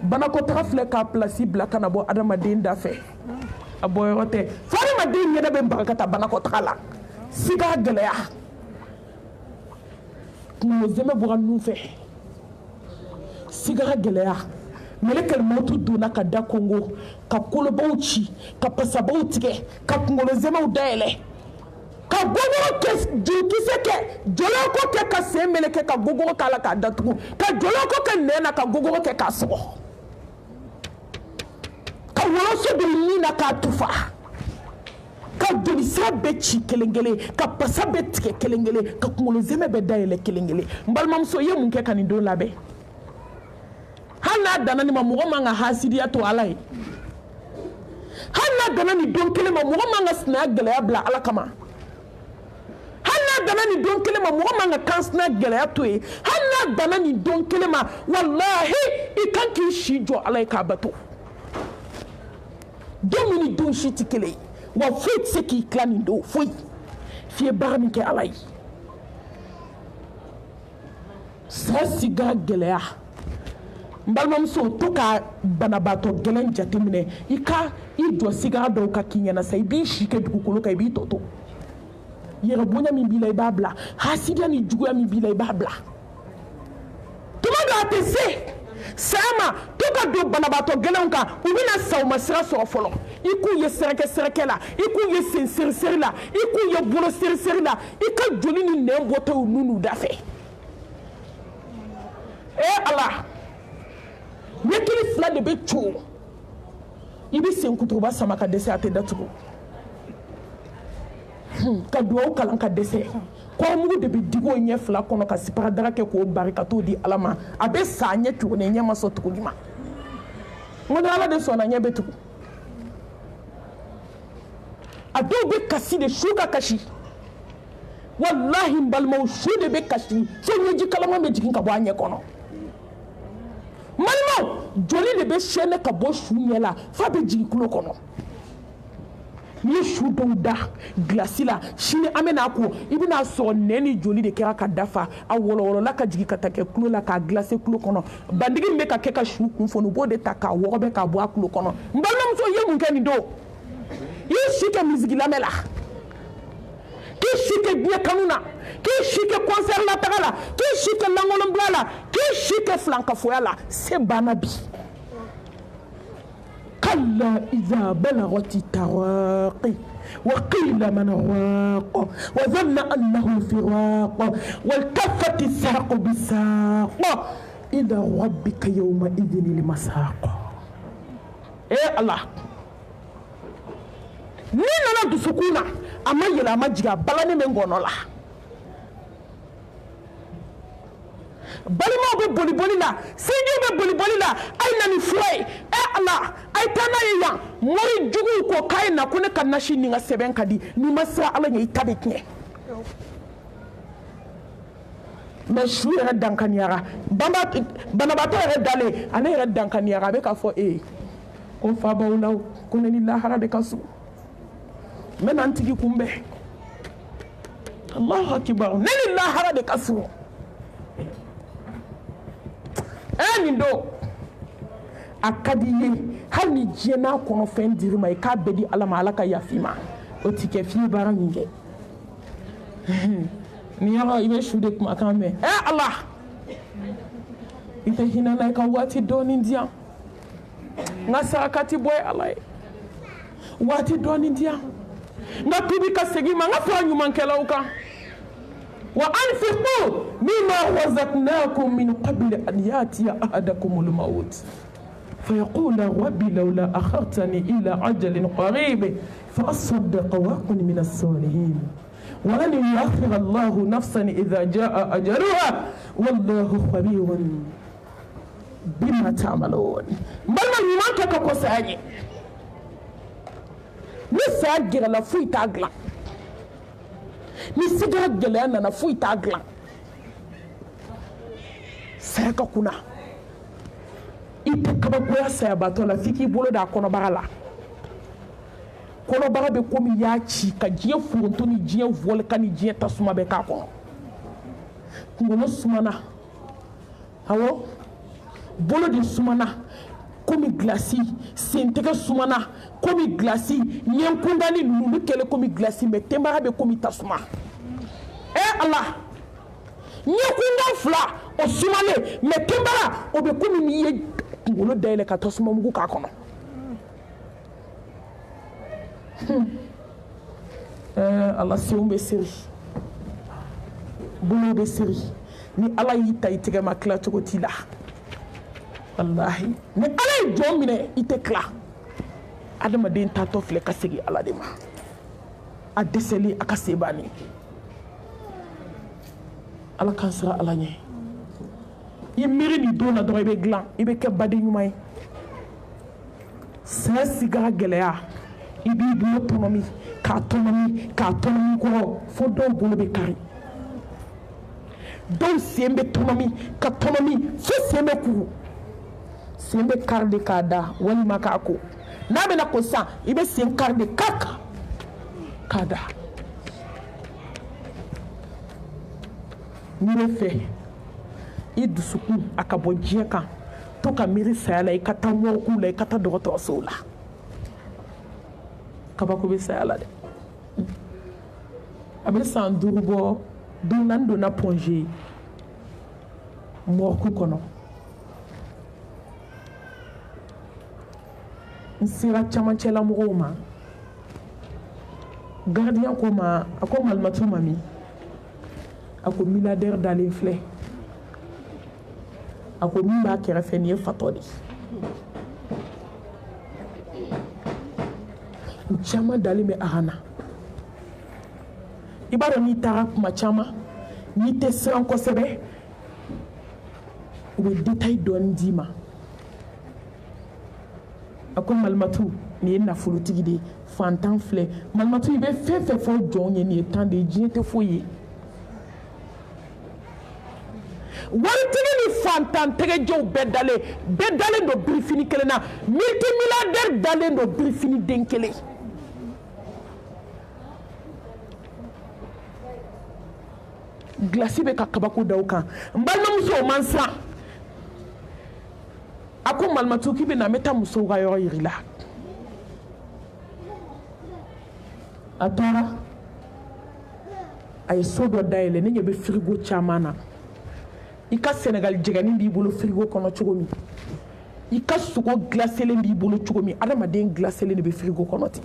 banakɔtaga filɛ k'a pilasi bila ka na bɔ adamaden da fɛ a bɔyɔrɔ tɛ fo adamaden ɲɛda bɛ baga ka taa banakɔtaga la si k'a gɛlɛya kunkolo zɛmɛ bɔra nun fɛ sigara gɛlɛya melekɛl mautu donna ka da Congo ka kolobaw ci ka pasabaw tigɛ ka kunkolo zɛmɛw dayɛlɛ ka gogoro kɛ jurukisɛ kɛ jɔlɔko kɛ ka sen meleke ka gogoro k'a la k'a datugu ka jɔlɔko kɛ nɛn na ka gogoro kɛ k'a sɔgɔ ka wɔlɔsɔ don nin na k'a tufa ka jolisira bɛ ci kelen kelen ka pasa bɛ tigɛ kelen kelen ka kunkolo zɛmɛ bɛ dayɛlɛ kelen kelen n balimamuso i ye mun kɛ ka nin don labɛn hali n'a danna nin ma mɔgɔ man ka hasidiya to Ala ye hali n'a danna nin don kelen ma mɔgɔ man ka sinaya gɛlɛya bila Ala kama hali n'a danna nin don kelen ma mɔgɔ man ka kansinaya gɛlɛya to ye hali n'a danna nin don kelen ma walahi i kan k'i si jɔ Ala ye k'a bato don min ni don si tɛ kelen ye wa foyi tɛ se k'i tila nin don foyi f'i ye baara min kɛ Ala ye saya sigara gɛlɛya n balimamuso to ka banabaatɔ gɛlɛn jateminɛ i jɔ sigara dɔw ka k'i ɲɛna sa i b'i si kɛ dugukolo kan i b'i tɔ to yɛrɛ bonya min b'i la i b'a bila hasidiya ni juguya min b'i la i b'a bila tuma dɔ a tɛ se saya ma to ka don banabaatɔ gɛlɛnw kan u bɛna sa u ma sira sɔrɔ fɔlɔ i k'u ye sɛrɛkɛ la i k'u ye sen seriseri la i k'u ye bolo seriseri la i ka joli ni nɛn bɔtɔ u nu n'u da fɛ Ala ɲɛkili fila de bɛ co i bɛ sen kuturuba sama ka dɛsɛ a tɛ datugu ka duwawu kalan ka dɛsɛ kɔrɔmugu de bɛ digi o ɲɛ fila kɔnɔ ka siparadaga kɛ k'o bari ka t'o di Ala ma a bɛ sa a ɲɛ tuguni ɲɛ ma sɔn tuguni ma n ko ni Ala de sɔnna ɲɛ bɛ tugu a dɔw bɛ kasi de su ka kasi walahi n balimaw su de bɛ kasi fo ɲɛji kalaman bɛ jigin ka bɔ a ɲɛ kɔnɔ balimaw joli de bɛ sɛnɛ ka bɔ su ɲɛ la f'a bɛ jigin kulo kɔnɔ n'i ye su dɔw da gilasi la sini an bɛ n'a ko i bɛna sɔrɔ nɛn ni joli de kɛra ka dafa a wɔlɔwɔlɔla ka jigin ka taa kɛ kulo la k'a gilase kulo kɔnɔ bandigi min bɛ ka kɛ ka su kun fɔni u b'o de ta k'a wɔgɔbɛ k'a bɔ a kulo kɔnɔ n balimamuso i ye mun kɛ nin don i ye si kɛ misigi lamɛn la k'i si kɛ diɲɛ kanu na k'i si kɛ concert la taga la k'i si kɛ langolonbila la k'i si kɛ filankafoya la se banna bi kalla iza balagati taraqi wa qila man raaq wa dhanna annahu firaq waltaffati saqu bisaq ila rabbika yawma idhin almasaq Allah ni nana dusukun na a ma yɛlɛ a ma jigin a balani bɛ ngɔnɔ la balimaw bɛ boliboli la sinjiw bɛ boliboli la a ye na ni fura ye Ala a ye taa n'a ye yan mori juguw ko k'a ye na ko ne ka nasi ni n ka sɛbɛn ka di n'i ma siran Ala ɲɛ i ta bɛ tiɲɛ mɛ su yɛrɛ dankaniyara banabaatɔ yɛrɛ dalen ale yɛrɛ dankaniyara a bɛ k'a fɔ ko fa b'aw la ko ne ni lahara de ka surun n bɛ na n tigi kunbɛn Allahu akibar ne ni lahara de ka surun nin don a ka di i ye hali ni diɲɛ n'a kɔnɔ fɛn dir'i ma i k'a bɛɛ di Ala ma Ala ka yafa i ma o tɛ kɛ f'i ye baara min kɛ nin yɔrɔ i bɛ su de kumakan mɛn Ala i tɛ hinɛ na i ka waati dɔɔni di yan n ka saraka tɛ bɔ ye Ala ye waati dɔɔni di yan n ka tubi ka segin ma n ka fara ɲumankɛlaw kan wa anfiqu mimma razaqnakum min qabli an yatiya ahadakumul maut فيقول ربي لولا أخرتني إلى عجل قريب فأصدق وأكن من الصالحين ولن يؤخر الله نفسا إذا جاء أجلها والله خبير بما تعملون بل من يمكن كوساجي نساجر لا فوي تاغلا نسيجر جلنا نا فوي تاغلا ساكا كنا ite kabakoya saya bato la fiki bolo da kɔnɔbara la kɔnɔbara bɛ komi y'a ci ka diɲɛ foronto ni diɲɛ volcan ni diɲɛ tasuma bɛ k'a kɔnɔ kunkolo sumana awɔ bolo de sumana komi glasi sentɛgɛ sumana komi glasi ɲɛkundani ninnu bɛ kɛlɛ komi glasi mɛ tɛnbaga bɛ komi tasuma Ala ɲɛkundan fila o sumale mais kembara o be komi ni ye ngolo dayele ka tosuma mugu ka kono Allah senw be siri bolo be siri ni Allah yi tay tege ma kla cogo ti la wallahi ni Allah yi jom mine ite kla adama den ta to fle ka segi Allah de ma a deseli aka sebani Allah kan sira Allah nye i miri ni dona do ibe glan ibe ke badi nyumay sa siga geleya ibi bu autonomy ka autonomy ko fo do bolo be kari do sembe autonomy ka autonomy fo sembe ku sembe karde kada wali makako na be na ko sa ibe sem karde kaka kada mire fe i dusukun akabo diɲɛ kan to ka miiri saya la i ka taa mɔgɔkun la i ka taa dɔgɔtɔrɔsow la kabako bɛ saya la dɛ a bɛ san 5 bɔ don na n donna pɔnze mɔgɔku kɔnɔ n sera camancɛla mɔgɔw ma gardien ko ma a ko malimatu mami a ko milliardaire dalen filɛ a ko min b'a kɛrɛfɛ nin ye fatɔ de caman dalen bɛ a na i b'a dɔn n'i taara kuma caman n'i tɛ siran kosɛbɛ u bɛ détail dɔɔni d'i ma a ko malimatu nin ye nafolotigi de ye fantan filɛ malimatu i bɛ fɛn fɛn fɔ jɔnw ye nin ye tan de ye diɲɛ tɛ foyi ye waritigi ni fantan tɛgɛjɛw bɛɛ dalen don birifini kelen na multimilliardaire dalen don birifini den kelen glasi bɛ ka kabako da o kan n balimamuso o man siran a ko malimatu k'i bɛ na n bɛ taa musow ka yɔrɔ yiri la a taara a ye so dɔ dayɛlɛ ne ɲɛ bɛ firigo caman na i ka Senegal jɛgɛni b'i bolo frigo kɔnɔ cogo min i ka sogo glacelen b'i bolo cogo min adamaden glacelen de bɛ frigo kɔnɔ ten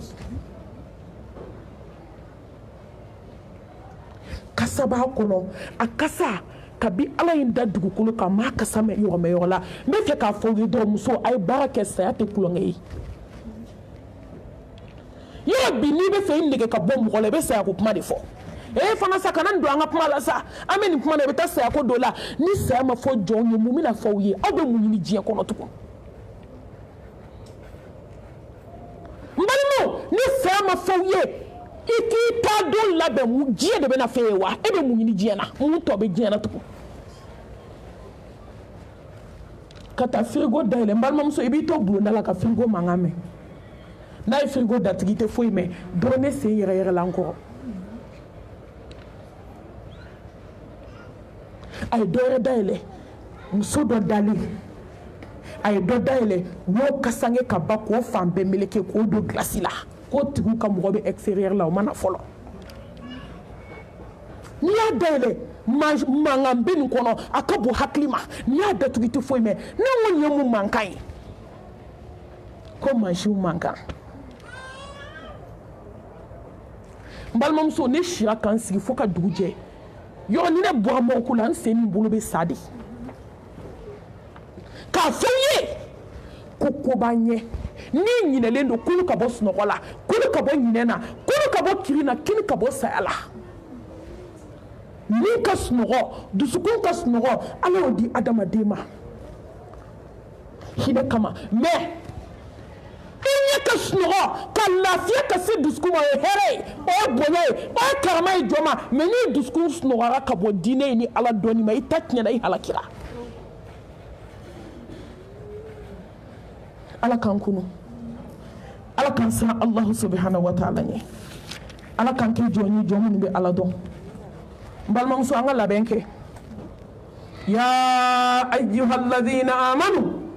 kasa b'a kɔnɔ a kasa kabi Ala ye n da dugukolo kan m'a kasa mɛn yɔrɔ la n bɛ fɛ k'a fɔ u ye dɔrɔn muso a ye baara kɛ saya tɛ kulonkɛ ye yɔrɔ bi n'i bɛ fɛ i nege ka bɔ mɔgɔ la i bɛ saya ko kuma de fɔ fana sa kana don an ka kuma la sa an bɛ nin kuma na i bɛ taa saya ko dɔ la ni saya ma fɔ jɔnw ye mun bɛna fɔ u ye aw bɛ mun ɲini diɲɛ kɔnɔ tugun n balimaw ni saya ma fɔ u ye i k'i taa don labɛn diɲɛ de bɛna fɛ ye wa e bɛ mun ɲini diɲɛ na mun tɔ bɛ diɲɛ na tugun ka taa frigo dayɛlɛ n balimamuso i b'i to bulonda la ka frigo mankan mɛn n'a ye frigo datigi i tɛ foyi mɛn dɔrɔn ne sen yɛrɛ la n kɔrɔ a ye dɔ wɛrɛ dayɛlɛ muso dɔ dalen a ye dɔ dayɛlɛ n'o kasange ka ban k'o fan bɛɛ meleke k'o don glasi la k'o tigiw ka mɔgɔ bɛ extérieur la o ma na fɔlɔ n'i y'a dayɛlɛ mankan bɛ nin kɔnɔ a ka bon hakili ma n'i y'a datugu i tɛ foyi mɛn ne ko nin ye mun mankan ye ko mansinw mankan n balimamuso ne sira ka n sigi fo ka dugu jɛ yɔrɔ ni ne bɔra mɔgɔku la n sen ni n bolo bɛ sa de k'a fɔ n ye ko ko b'an ɲɛ ni ɲinɛlen don kulu ka bɔ sunɔgɔ la kulu ka bɔ ɲinɛ na kulu ka bɔ kiri na kini ka bɔ saya la ni ka sunɔgɔ dusukun ka sunɔgɔ Ala y'o di adamaden ma hinɛ kama mais i ɲɛ ka sunɔgɔ ka lafiya ka se dusukun ma o ye hɛrɛ ye o ye bonya ye o ye karama ye jɔn ma mais ni dusukun sunɔgɔra ka bɔ diinɛ ye ni Ala dɔnni ma i ta tiɲɛna i halakira Ala k'an kunu Ala k'an siran Alahu subhanahu wa ta'ala ɲɛ Ala k'an kɛ jɔn ye jɔn minnu bɛ Ala dɔn n balimamuso an ka labɛn kɛ ya ayyuhalladhina amanu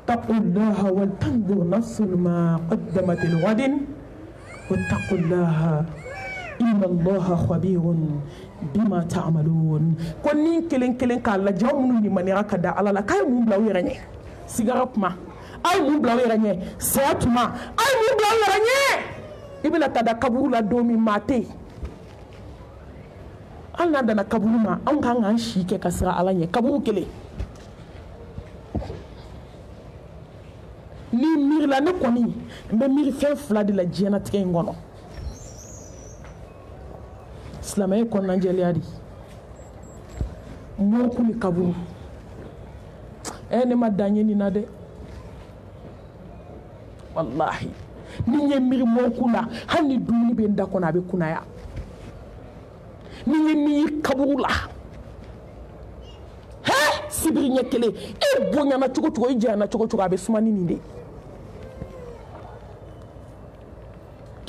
اتقوا الله ولتنظر نفس ما قدمت لغد واتقوا الله إن inna allaha khabirun bima ta'malun ko ni kelen ka la jamu ni manira ka da ala la kay mun bla wera nye sigara kuma ay mun bla wera nye sayatuma ay mun bla wera nye ibila tada kaburu la domi mate alna dana kaburu ma an kan an shike kasra ala nye kaburu kele ni mir la ne koni be mir fe fla de la jena tige ngono islamay kon nanjeli adi mo kuli kaburu ene ma danye ni nade wallahi ni nye mir mo kula hani duni be ndakona be kunaya ni nye mi kaburu la he sibiri nyekele e bonya na chuko ijana chuko abe sumani ninde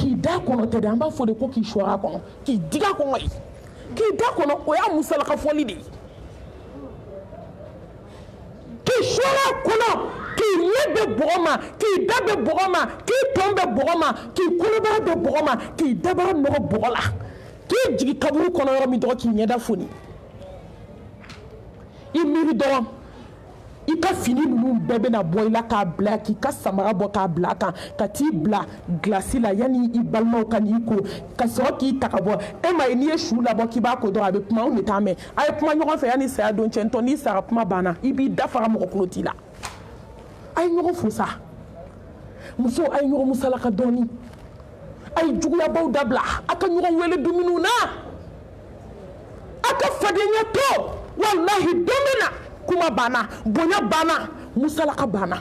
ki da kono te damba fo de ko ki shora kono ki diga kono ki da kono o ya musala ka foli de ki shora kono ki lebe bogoma ki dabe bogoma ki tombe bogoma ki kuluba be bogoma ki daba no bogola ki jigi kaburu kono yoro mi do ki nyeda foni imiri do i ka fini nunu bebe na boy la ka bla ki ka samara bo ka bla kan ka ti bla glasi la yani i balma ka ni ko ka so ki takabo e ma ni e shu la bo ki ba ko do abe kuma on eta me ay kuma nyogon fe yani sa don chento ni sa kuma bana ibi dafara mo ko kloti la ay nyogon fu sa muso ay nyogon musala ka doni ay jugula baw dabla aka nyogon wele duminu na aka fadenya to wallahi domina kuma bana bonya bana musalaka bana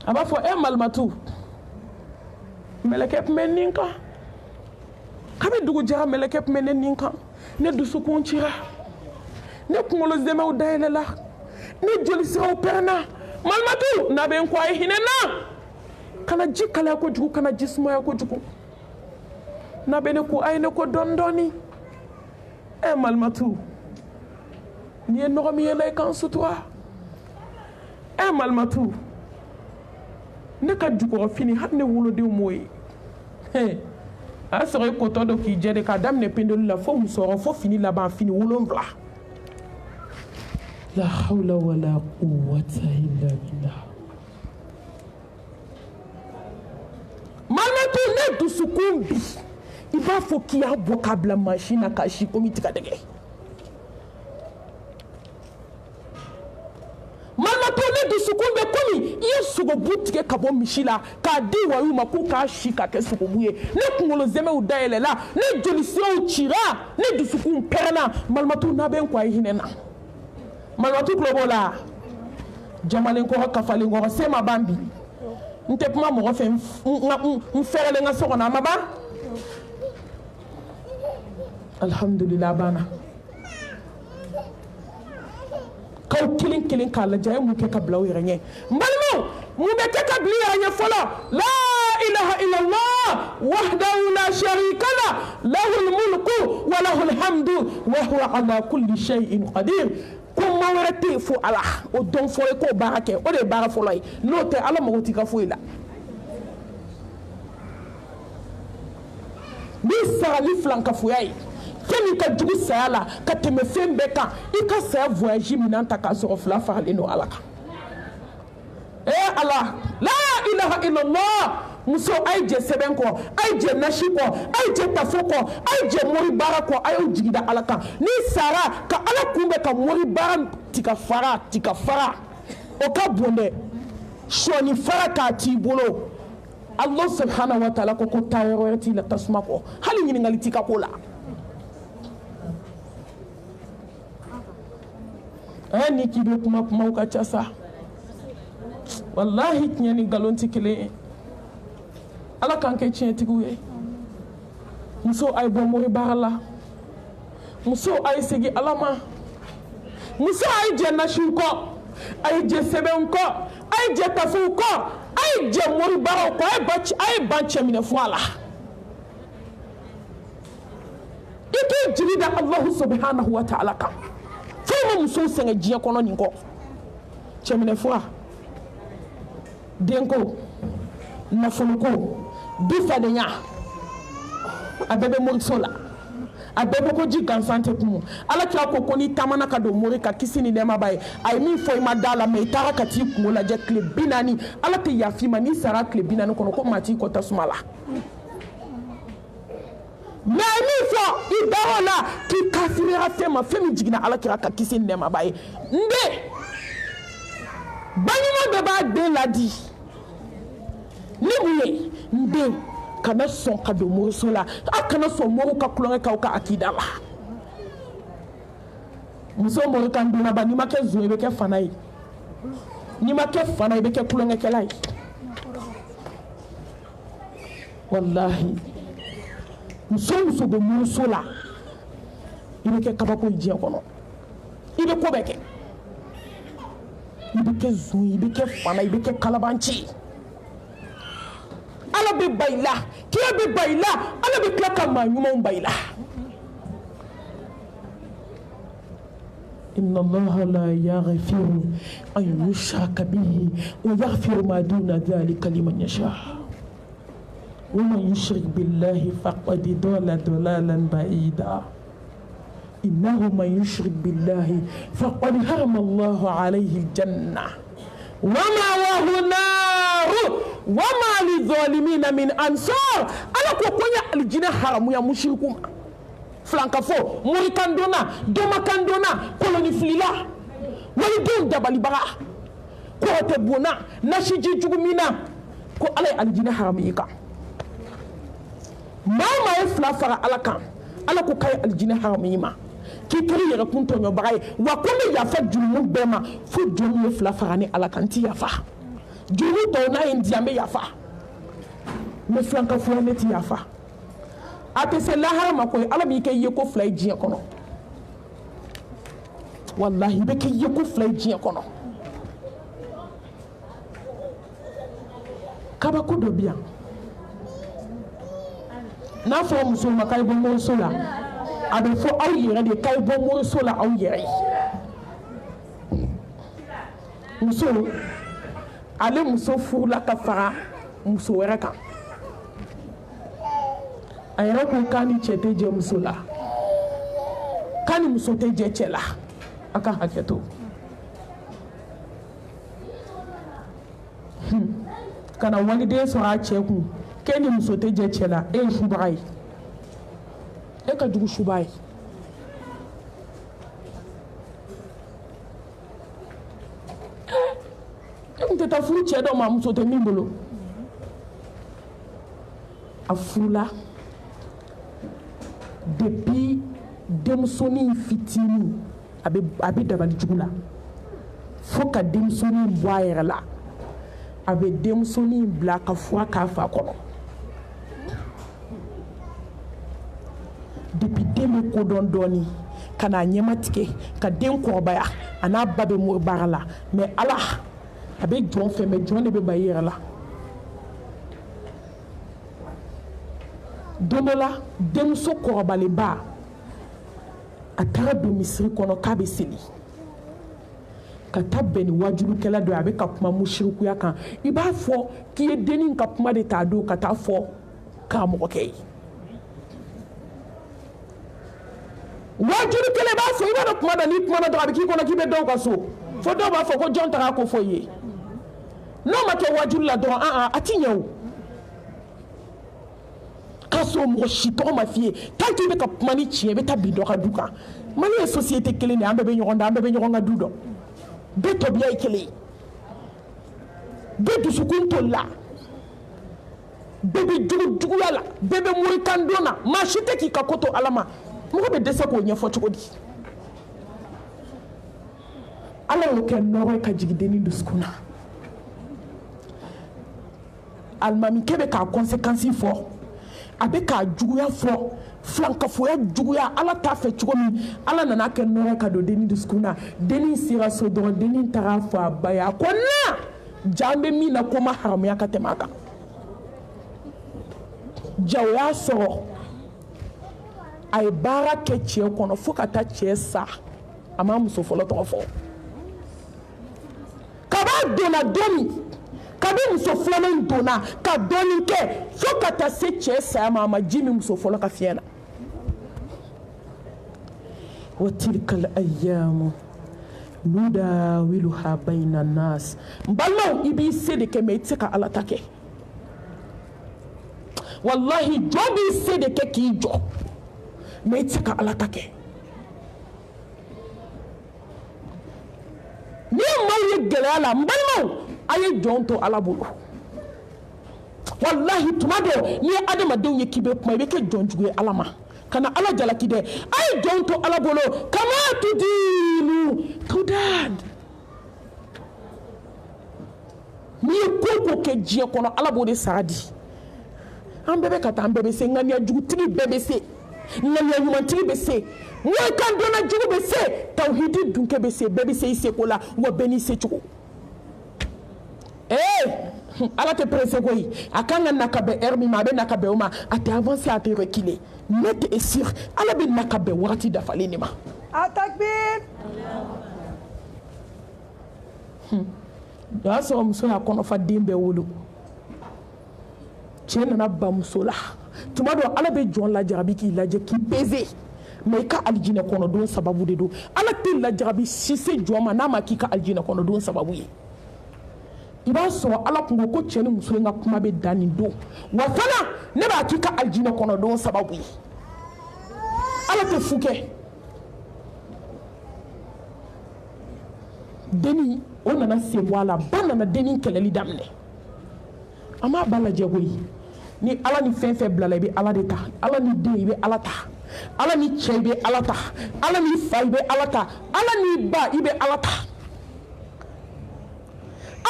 aba fo e malmatu melekep meninka kabe dugu jara melekep meninka ne dusu konchira ne kumolo zeme o dailela ne joli sira o perna malmatu na ben kwa hinena kana jikala ko jugu kana jismo ko jugu na bene ko ayne ko dondoni e malmatu ni no mi yele kan sutura e malmatu ne ka jugo fini hat ne wulo de moy he a sere ko to do ki jede ka dam ne pendolu la fo musoro fo fini la ba fini wulo mbla la hawla wala quwwata illa billah malmatu ne du sukumbi iba fo ki ya vocabla machine ka shi komiti ka dege malmatone du sukumbe komi yesugo butike kabo mishila ka di wayu maku ka shika ke sukubuye ne kungolo zeme u daele la ne jolisio u chira ne du sukum perna malmatu na ben kwa hinena malmatu klobola jamalen ko kafale ngo sema bambi nte puma mo fe mferele nga soko na maba alhamdulillah bana kaw kilin kala jay mu ke kabla wira nye mbalmo mu be ke kabli ya fala la ilaha illa allah wahdahu la sharika la lahu almulku wa lahu alhamdu wa huwa ala kulli shay'in qadir kuma warati fu ala o don fo ko barake o de bara fo lay no te ala mo tika fu ila bi sali flanka fu yai kemi ka dugu sayala ka teme fembe kan I ka saya voyage minan ta ka so fla farle no alaka Allah la ilaha illallah muso ay je seben ko ay je nashi ko ay je tafo ko ay je mori bara ko ay jigida alaka ni sara ka ala kumbe ka mori bara tika fara o ka bonde shoni fara ka ti bolo Allah subhanahu wa ta'ala ko tayro yati la tasma ko hali ni ngali tika ko la ani kibe kuma uka chasa wallahi nyani galonti kile ala kanke tientiguwe muso ay bomori barala muso ay segi alama muso ay je nashuko ay je sebenko ay je tafuko ay je mori baro ko ay banche mine fuala ike jirida Allah subhanahu wa ta'ala ka fo muso senga jiya kono ninko chemine fuala denko nafuluko bifadenya a bɛɛ bɛ moriso la a bɛɛ bɛ ko ji gansan tɛ kun ala kira ko ni taamana ka don mori ka kisi ni nɛɛma b'a ye a ye min fɔ i ma da la mɛ i taara ka t'i kungo lajɛ tile 40 ala tɛ yafa i ma n'i sara tile 40 kɔnɔ ko maa t'i kɔ tasuma la mɛ a ye min fɔ i dar'o la k'i kafiriyara fɛn ma fɛn min jiginna ala kira ka kisi ni nɛɛma b'a ye n den baɲuman bɛɛ b'a den ladi ni mun ye n den kana sɔn ka don moriso la a kana sɔn moriw ka tulonkɛ k'aw ka akida la muso mori kan donna ba n'i ma kɛ zon i bɛ kɛ fana ye n'i ma kɛ fana i bɛ kɛ tulonkɛkɛla ye walahi muso muso bɛ moriso la i bɛ kɛ kabako ye diɲɛ kɔnɔ i bɛ ko bɛɛ kɛ i bɛ kɛ zon i bɛ kɛ fana i bɛ kɛ kalabanci ala bɛ ba i la kira bɛ ba i la ala bɛ tila ka maa ɲumanw ba i la inna allaha la yaghfiru an yushraka bihi wa yaghfiru ma duna dhalika liman yasha wa man yushrik billahi faqad dalla dalalan ba'ida innahu man yushrik billahi faqad harama allahu alayhi aljanna وما النار وما للظالمين من أنصار أنا كوكونيا الجنة حرام يا مشركون فلانكافو موري كاندونا دوما كاندونا كولوني فليلا ولدون دبالي بغا كوتي بونا نشيجي جومينا كو علي الجنة حرام يكا ما يفلا فرا على كان على كو كاي الجنة حرام يما k'i kiri yɛrɛ kun tɔɲɔbaga ye wa ko ne yafa jurumu bɛɛ ma fo jɔnw ye fila fara ni ala kan ti yafa juru tɔw n'a ye n di an bɛ yafa mɛ filankafoya ne ti yafa a tɛ se lahara ma koyi ala b'i kɛ yeko fila ye diɲɛ kɔnɔ walahi i bɛ kɛ yeko fila ye diɲɛ kɔnɔ kabako dɔ bi yan n'a fɔra musow ma k'a ye bɔ moriso la a bɛ fɔ aw yɛrɛ de k'a ye bɔ moriso la aw yɛrɛ ye muso ale muso furula ka fara muso wɛrɛ kan a yɛrɛ ko k'a ni cɛ tɛ jɛ muso la k'a ni muso tɛ jɛ cɛ la a ka hakɛ to ka na waliden sɔrɔ a cɛ kun k'e ni muso tɛ jɛ cɛ la e ye subaga ye e ka jugu suba ye e kun tɛ taa furu cɛ dɔ ma muso tɛ min bolo a furula depuis denmusonin fitinin a bɛ dabali jugu la fo ka denmusonin bɔ a yɛrɛ la a bɛ denmusonin bila ka fura k'a fa kɔnɔ depuis den bɛ kodɔn dɔɔni ka n'a ɲɛma tigɛ ka den kɔrɔbaya a n'a ba bɛ mori baara la mais ala a bɛ jɔn fɛ mais jɔn de bɛ ba i yɛrɛ la don dɔ la denmuso kɔrɔbalenba a taara don misiri kɔnɔ k'a bɛ seli ka taa bɛn ni wajulukɛla dɔ ye a bɛ ka kuma musirikuya kan i b'a fɔ k'i ye dennin ka kuma de ta don ka taa fɔ karamɔgɔkɛ ye wajulukɛla b'a fɔ i b'a dɔn kuma na n'i kumana dɔrɔn a bɛ k'i kɔnɔ k'i bɛ dɔw ka so fo dɔw b'a fɔ ko jɔn taara ko fɔ i ye n'o ma kɛ wajulu la dɔrɔn a ti ɲɛ o k'a sɔrɔ mɔgɔ si tɔgɔ ma f'i ye tant que i bɛ ka kuma ni tiɲɛ i bɛ taa bin dɔ ka du kan Mali ye société kelen de ye an bɛɛ bɛ ɲɔgɔn da an bɛɛ bɛ ɲɔgɔn ka du dɔn bɛɛ tɔbiya ye kelen ye bɛɛ dusukun tolila bɛɛ bɛ juguya la bɛɛ bɛ morikan don na maa si tɛ k'i ka ko to ala ma mɔgɔ bɛ dɛsɛ k'o ɲɛfɔ cogo di ala y'o kɛ nɔgɔ ye ka jigin dennin dusukun na alimamikɛ bɛ k'a conséquence fɔ a bɛ k'a juguya fɔ filankafoya juguya ala t'a fɛ cogo min ala nana kɛ nɔgɔ ka don dennin dusukun na dennin sera so dɔrɔn dennin taara fɔ a ba ye a ko na ja an bɛ min na ko ma haramuya ka tɛmɛ a kan ja o y'a sɔrɔ a ye baara kɛ cɛ kɔnɔ fo ka taa cɛ sa a ma muso fɔlɔ tɔgɔ fɔ kab'a donna don min ka kabi muso filanan donna ka dɔɔni kɛ fo ka taa se cɛ saya ma a ma ji min muso fɔlɔ ka fiɲɛ na wa tilkal ayyamu nudawiluha bayna nas n balimaw i b'i se de kɛ mais i tɛ se ka ala ta kɛ wallahi jɔ b'i se de kɛ k'i jɔ mais i tɛ se ka ala ta kɛ ni maaw ye gɛlɛya la n balimaw a ye jɔn to ala bolo wallahi tuma dɔ n'i ye adamadenw ye k'i bɛ kuma i bɛ kɛ jɔnjugu ye ala ma kana ala jalaki dɛ a ye jɔn to ala bolo kama tudiinu tudad n'i ye ko o ko kɛ diɲɛ kɔnɔ ala b'o de sara di an bɛɛ bɛ ka taa an bɛɛ bɛ se ŋaniya jugutigi bɛɛ bɛ se ŋaniya ɲumantigi bɛ se mɔɔ kan dɔnna jugu bɛ se tawhidi dunkɛ bɛ se bɛɛ bɛ se i seko la wa bɛɛ n'i secogo ala tɛ presse koyi a kan ka na ka bɛn heure min ma a bɛ na ka bɛn o ma a tɛ avancer a tɛ reculer ne tɛ sûr ala bɛ na ka bɛn wagati dafalen de ma Takbir. o y'a sɔrɔ muso y'a kɔnɔfa den bɛɛ wolo cɛ nana ba muso la tuma dɔ ala bɛ jɔn lajarabi k'i lajɛ k'i peser mais i ka alijinɛ kɔnɔdon sababu de don ala tɛ lajarabi si se jɔn ma n'a ma k'i ka alijinɛ kɔnɔdon sababu ye i b'a sɔrɔ ala kun ko ko cɛ ni muso in ka kuma bɛ dan nin don wa fana ne b'a k'i ka alijinɛ kɔnɔdon sababu ye ala tɛ fu kɛ denni o nana sen bɔ a la ba nana denni kɛlɛli daminɛ a m'a ba lajɛ koyi ni ala ni fɛn fɛn bilala i bɛ ala de ta ala ni den i bɛ ala ta ala ni cɛ i bɛ ala ta ala ni fa i bɛ ala ta ala ni ba i bɛ ala ta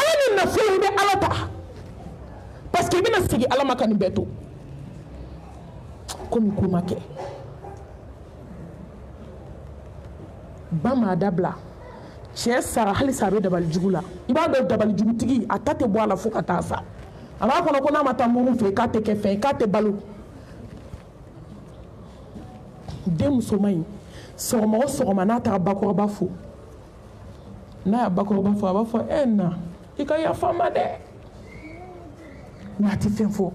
ala ni nafolo i bɛ ala ta parce que i bɛna segin ala ma ka nin bɛɛ to komi ko ma kɛ ba m'a dabila cɛ sara halisa a bɛ dabali jugu la i b'a dɔn dabali jugutigi a ta tɛ bɔ a la fo ka taa sa a b'a kɔnɔ ko n'a ma taa muru fɛ k'a tɛ kɛ fɛn ye k'a tɛ balo den musoman in sɔgɔma o sɔgɔma n'a taara bakɔrɔba fo n'a y'a bakɔrɔba fo a b'a fɔ na i ka yafa n ma dɛ n'a tɛ fɛn fɔ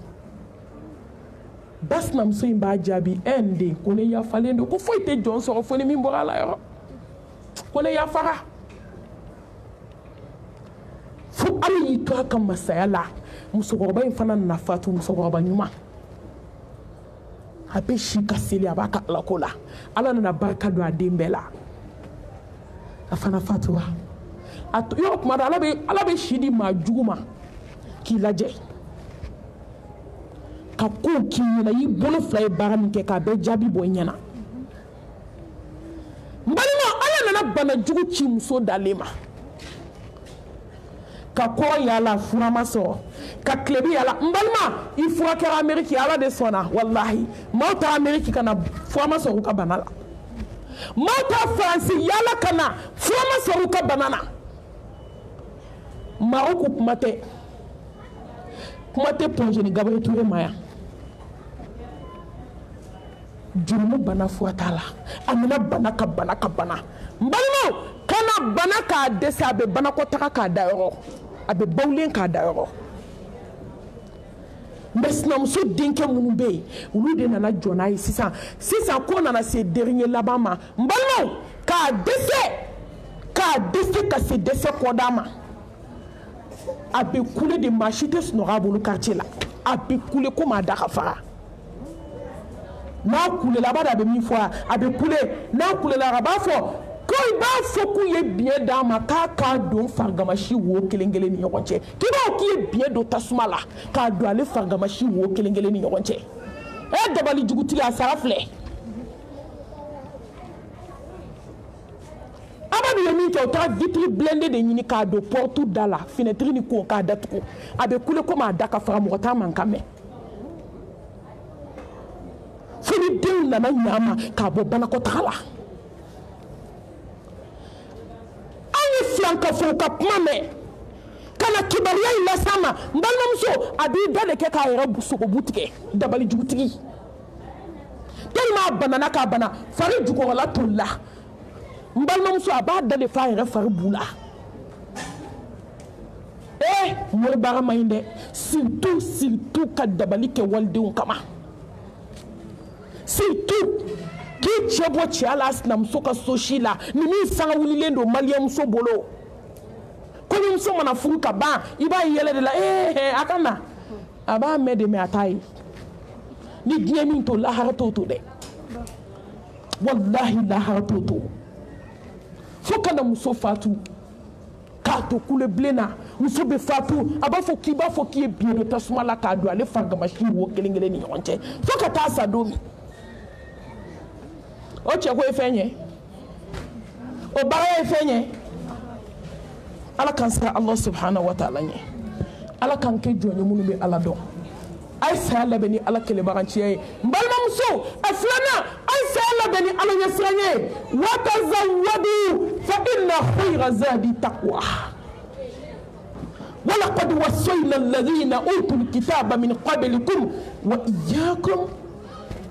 ba sinamuso in b'a jaabi n den ko ne yafalen don ko foyi tɛ jɔn sɔrɔ fo ni min bɔra a la yɔrɔ ko ne yafara fo ala y'i to a ka masaya la musokɔrɔba in fana nana fatu musokɔrɔba ɲuman a bɛ si ka seli a b'a ka alako la ala nana barika don a den bɛɛ la a fana fatura yɔrɔ tuma dɔ ala bɛ si di maa jugu ma k'i lajɛ ka kow k'i ɲɛna i bolo fila ye baara min kɛ k'a bɛɛ jaabi bɔ i ɲɛna n balima ala nana bana jugu ci muso dalen ma ka kɔrɔ yala fura ma sɔrɔ ka tilebi yala n balima i fura kɛra ameriki ala de sɔnna walahi maaw taara ameriki ka na fura ma sɔrɔ u ka bana la maaw taara faransi yala ka na fura ma sɔrɔ u ka bana na maroko kuma tɛ pɔnzeni gabiri ture ma yan jurumu bana fura t'a la a nana bana ka bana ka bana n balimaw kana bana k'a dɛsɛ a bɛ banakɔtaga k'a da yɔrɔ a bɛ bawulen k'a da yɔrɔ mɛ sinamuso denkɛ minnu bɛ yen olu de nana jɔ n'a ye sisan ko nana se dernier laban ma n balimaw k'a dɛsɛ ka se dɛsɛ kɔda ma a bɛ kule de maa si tɛ sunɔgɔ a bolo quartier la a bɛ kule komi a da ka faga n'a kulela a b'a dɔn a bɛ min fɔ a bɛ kule n'a kulela a b'a fɔ ko i b'a fɔ k'u ye biɲɛ d'a ma k'a don farigamasi wo kelen kelen ni ɲɔgɔn cɛ k'i b'a k'i ye biɲɛ don tasuma la k'a don ale farigamasi wo kelen kelen ni ɲɔgɔn cɛ dabali jugutigi a sara filɛ abadu ye min kɛ o taara vitre blindée de ɲini k'a don porte da la fenêtre ni ko k'a datugu a bɛ kule komi a da ka faga mɔgɔ t'a mankan mɛn fo ni denw nana ɲɛ a ma k'a bɔ banakɔtaga la filanka fɔ ka kuma mɛn ka na kibaruya in las'a ma n balimamuso a b'i da de kɛ k'a yɛrɛ sogobu tigɛ dabali jugutigi tellement a banana k'a bana fari jukɔrɔla tolila n balimamuso a b'a da de f'a yɛrɛ fari bu la mori baga mainde surtout ka dabali ke waldenw kama surtout ki chebo chiala asnamso ka soshila ni mi sanga wulilen do maliamso bolo ko ni mso mana furu ka ba iba yele de la akana aba mede me atai ni diye min to la harato to de wallahi la harato to fokana muso fatu kato kule blena muso be fatu aba fo ki e bien ta suma la ka do ale fanga mashi wo kelengele ni yonche fokata sa domi o che ko efenye o bara efenye ala kan sa Allah subhanahu wa ta'ala nye ala kan ke jonye munu be ala do ay sa la beni ala kele baranci ay mbalma muso aflana ay sa la beni ala yasranye wa tazawwadu fa inna khayra zadi taqwa wa laqad wasayna alladhina utul kitaba min qablikum wa iyyakum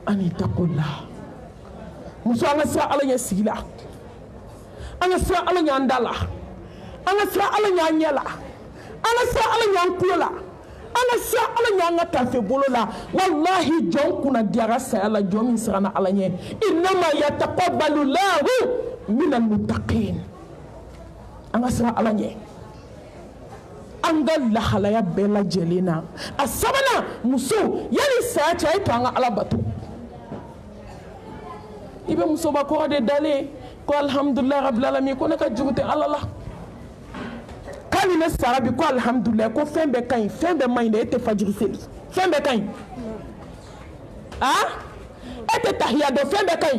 an taqullah muso anga sa ala yasigila anga sa ala nyandala anga sa ala nyanyala anga sa ala nyankulola ana sa ala nyanga tafe bolola wallahi jon kuna diara sa ala jon min sirana ala nye inma yataqabbalu lahu min almuttaqin anga sa ala nye anga la halaya bela jelena asabana muso yani sa cha ito anga ala batu ibe muso ba ko de dale ko alhamdulillah rabbil alamin ko naka jugute ala la kali ne sarabi ko alhamdulillah ko fembe kan fembe mayne ete fajiri seli fembe kan ete tahiyya do fembe kan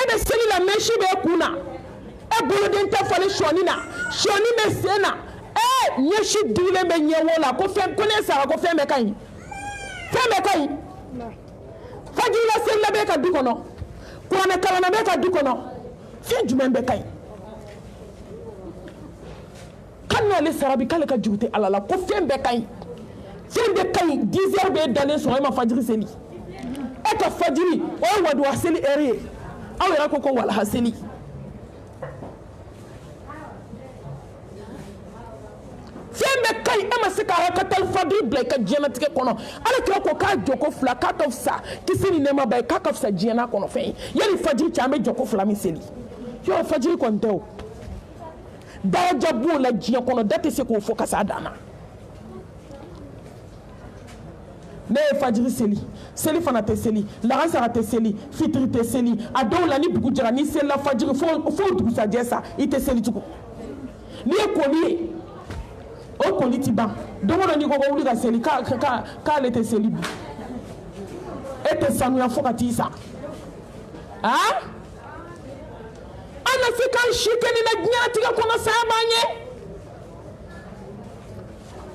ebe seli la meshi be kuna e bolo den ta fale shoni me sena nyeshi dile be nyewola ko fem ko ne sara ko fembe kan fajiri la seli la be ka dukono ko ne kala na be ka dukono fe jumembe kan kanna le sarabi kale ka jute alala ko fembe kay 10h be dalé so ma fajiri seli e ka fajiri o wadu aseli ere awera ko wala haseli fembe kay e ma sikara ka tal fadri ble ka jenatike kono ala ko ka joko fla ka tofsa kisini ne ma bay ka tofsa jena kono fe yeli fajiri chambe joko fla mi seli yo fajiri konto daraja bu la jiya kono date se ko fo kasa dana ne fajiri seli fana te seli la ransa te seli fitri te seli adaw la ni bugu jara ni sel la fajiri fo dugu sa jesa ite seli tuko ni ko ni o ko liti ba do mo ni ko ko wuli ka seli ka le te seli ete sanu ya fo ka ti sa ana fika shikeni na nyati ka kono sabanye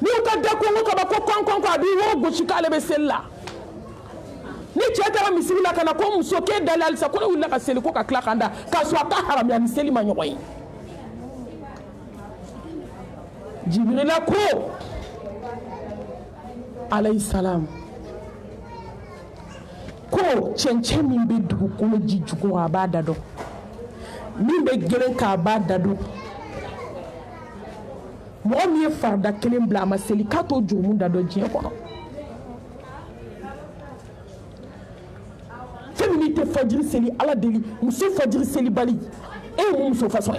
ni ukada kongo ka bako konko abi wo goshika le besella ni cheta misila kana ko musoke dalal sa ko wala ka seli ko ka kla kanda ka so ka haram ya miseli manyoyi jibril ko alayhi salam ko chenche min be dugu ko jijugo abada do min be gelen ka ba dadu mo mi farda kelen bla ma seli ka to jumu dado je kono féminité fajiri seli ala deli muso fajiri seli bali e muso façon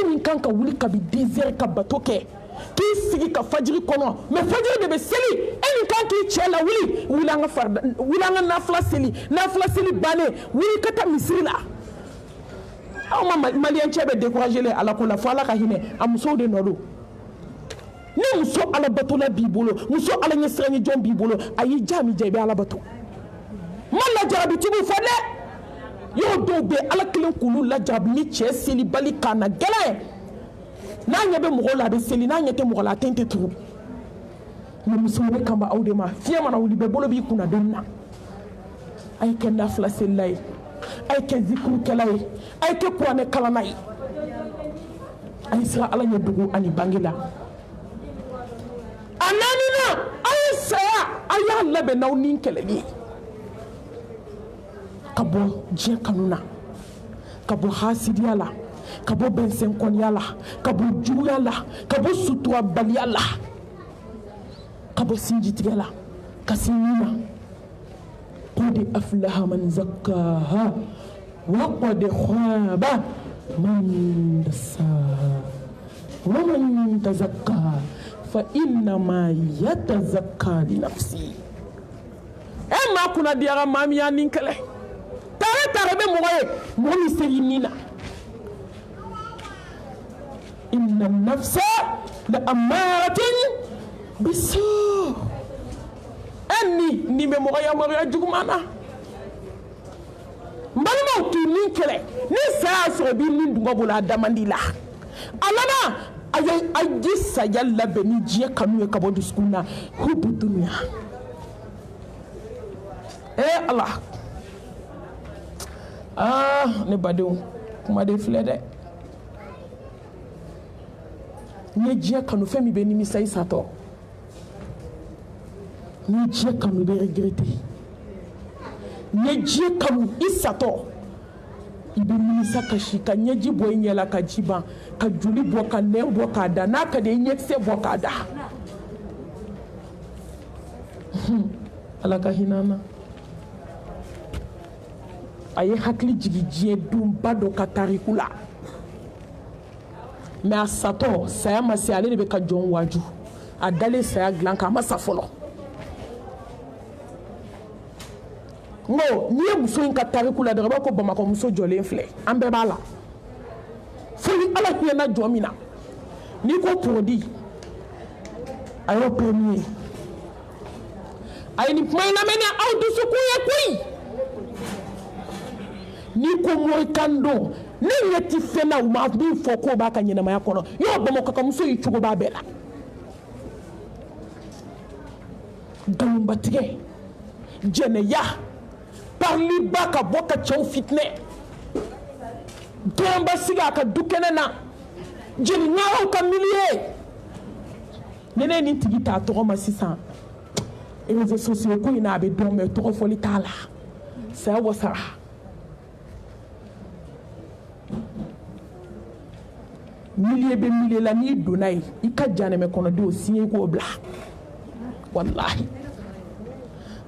min kan ka wuli ka bi 10h ka bato ke ki sigi ka fajiri kono mais fajiri de be seli min kan ki chela wuli wulanga farda wulanga nafla seli bane wuli kata misri la ma malien chebe décourager les ala ko la fala ka hine amuso de nodo ni muso ala bato la bibolo muso ala nyesrani jom bibolo ayi jami jebe ala bato malla jarabi tibu fadle yo do be ala kilen kulu la jarabi ni che seli bali kana gele na nyabe mo la be seli na nyete mo la tente tu ni muso be kamba awde ma fiya mana wuli be bolo bi kuna donna ay ke nafla selay ay ke zikru kelay ay ke kuane kalanay ay sira ala nyadugo ani bangila ananina ay saya ay alla be naw nin keleli kabo je kanuna ka bɔ hasidiya la ka bɔ bɛnsɛnkɔniya la ka bɔ juguya la ka bɔ suturabaliya la ka bɔ sinjitigɛ la ka se min ma qad aflaha man zakkaha wa qad khaba man dassaha wa man tazakka fa innama yatazakka li nafsi ma kuna diara mamiya nin kɛlɛ tare bɛ mɔgɔ ye mɔgɔ min segi nin na inna nafsa la amaratin bisu ni bɛ mɔgɔ yamaruya juguman na n balimaw t'u nin kɛlɛ ni saya sɔrɔ b'i nin dunga bolo a damandi la a laban a ji saya labɛn ni diɲɛ kanu ye ka bɔ dusukun na hubu dunuya Allah ne badenw kumaden filɛ dɛ ni diɲɛ kanu fɛn min bɛ nimisa i satɔ ni diɲɛ kanu bɛ regretter ni diɲɛ kanu i satɔ i bɛ nimisa kasi ka ɲɛji bɔ i ɲɛ la ka ji ban ka joli bɔ ka nɛn bɔ k'a da n'a ka di i ɲɛkisɛ bɔ k'a da Ala ka hinɛ an na a ye hakili jigi diɲɛ dunba dɔ ka tariku la mais a satɔ saya ma se ale de bɛ ka jɔn waaju a dalen saya dilan kan a ma sa fɔlɔ n ko n'i ye muso in ka tariku la dɔrɔn i b'a ko bamakɔ muso jɔlen filɛ an bɛɛ b'a la fo ni ala hinɛna jɔ min na n'i ko porodi a y'o permis a ye nin kuma in lamɛn aw dusukun ye koyi n'i ko morikan don ne ɲɛ ti fɛn na u ma min fɔ k'o b'a ka ɲɛnamaya kɔnɔ yɔrɔ bamakɔkamuso y'i cogo b'a bɛɛ la nkalonbatigɛ jɛnɛya pariliba ka bɔ ka cɛw fitinɛ dɔrɔnbasigi a ka du kɛnɛ na jeliɲaraw ka miliye ni ne nin tigi t'a tɔgɔ ma sisan réseaux sociaux ko in na a bɛ dɔn mɛ tɔgɔ fɔli t'a la saya wasara miliye bɛ miliye la n'i donna ye i ka janɛmɛ kɔnɔdenw siɲɛ i k'o bila walahi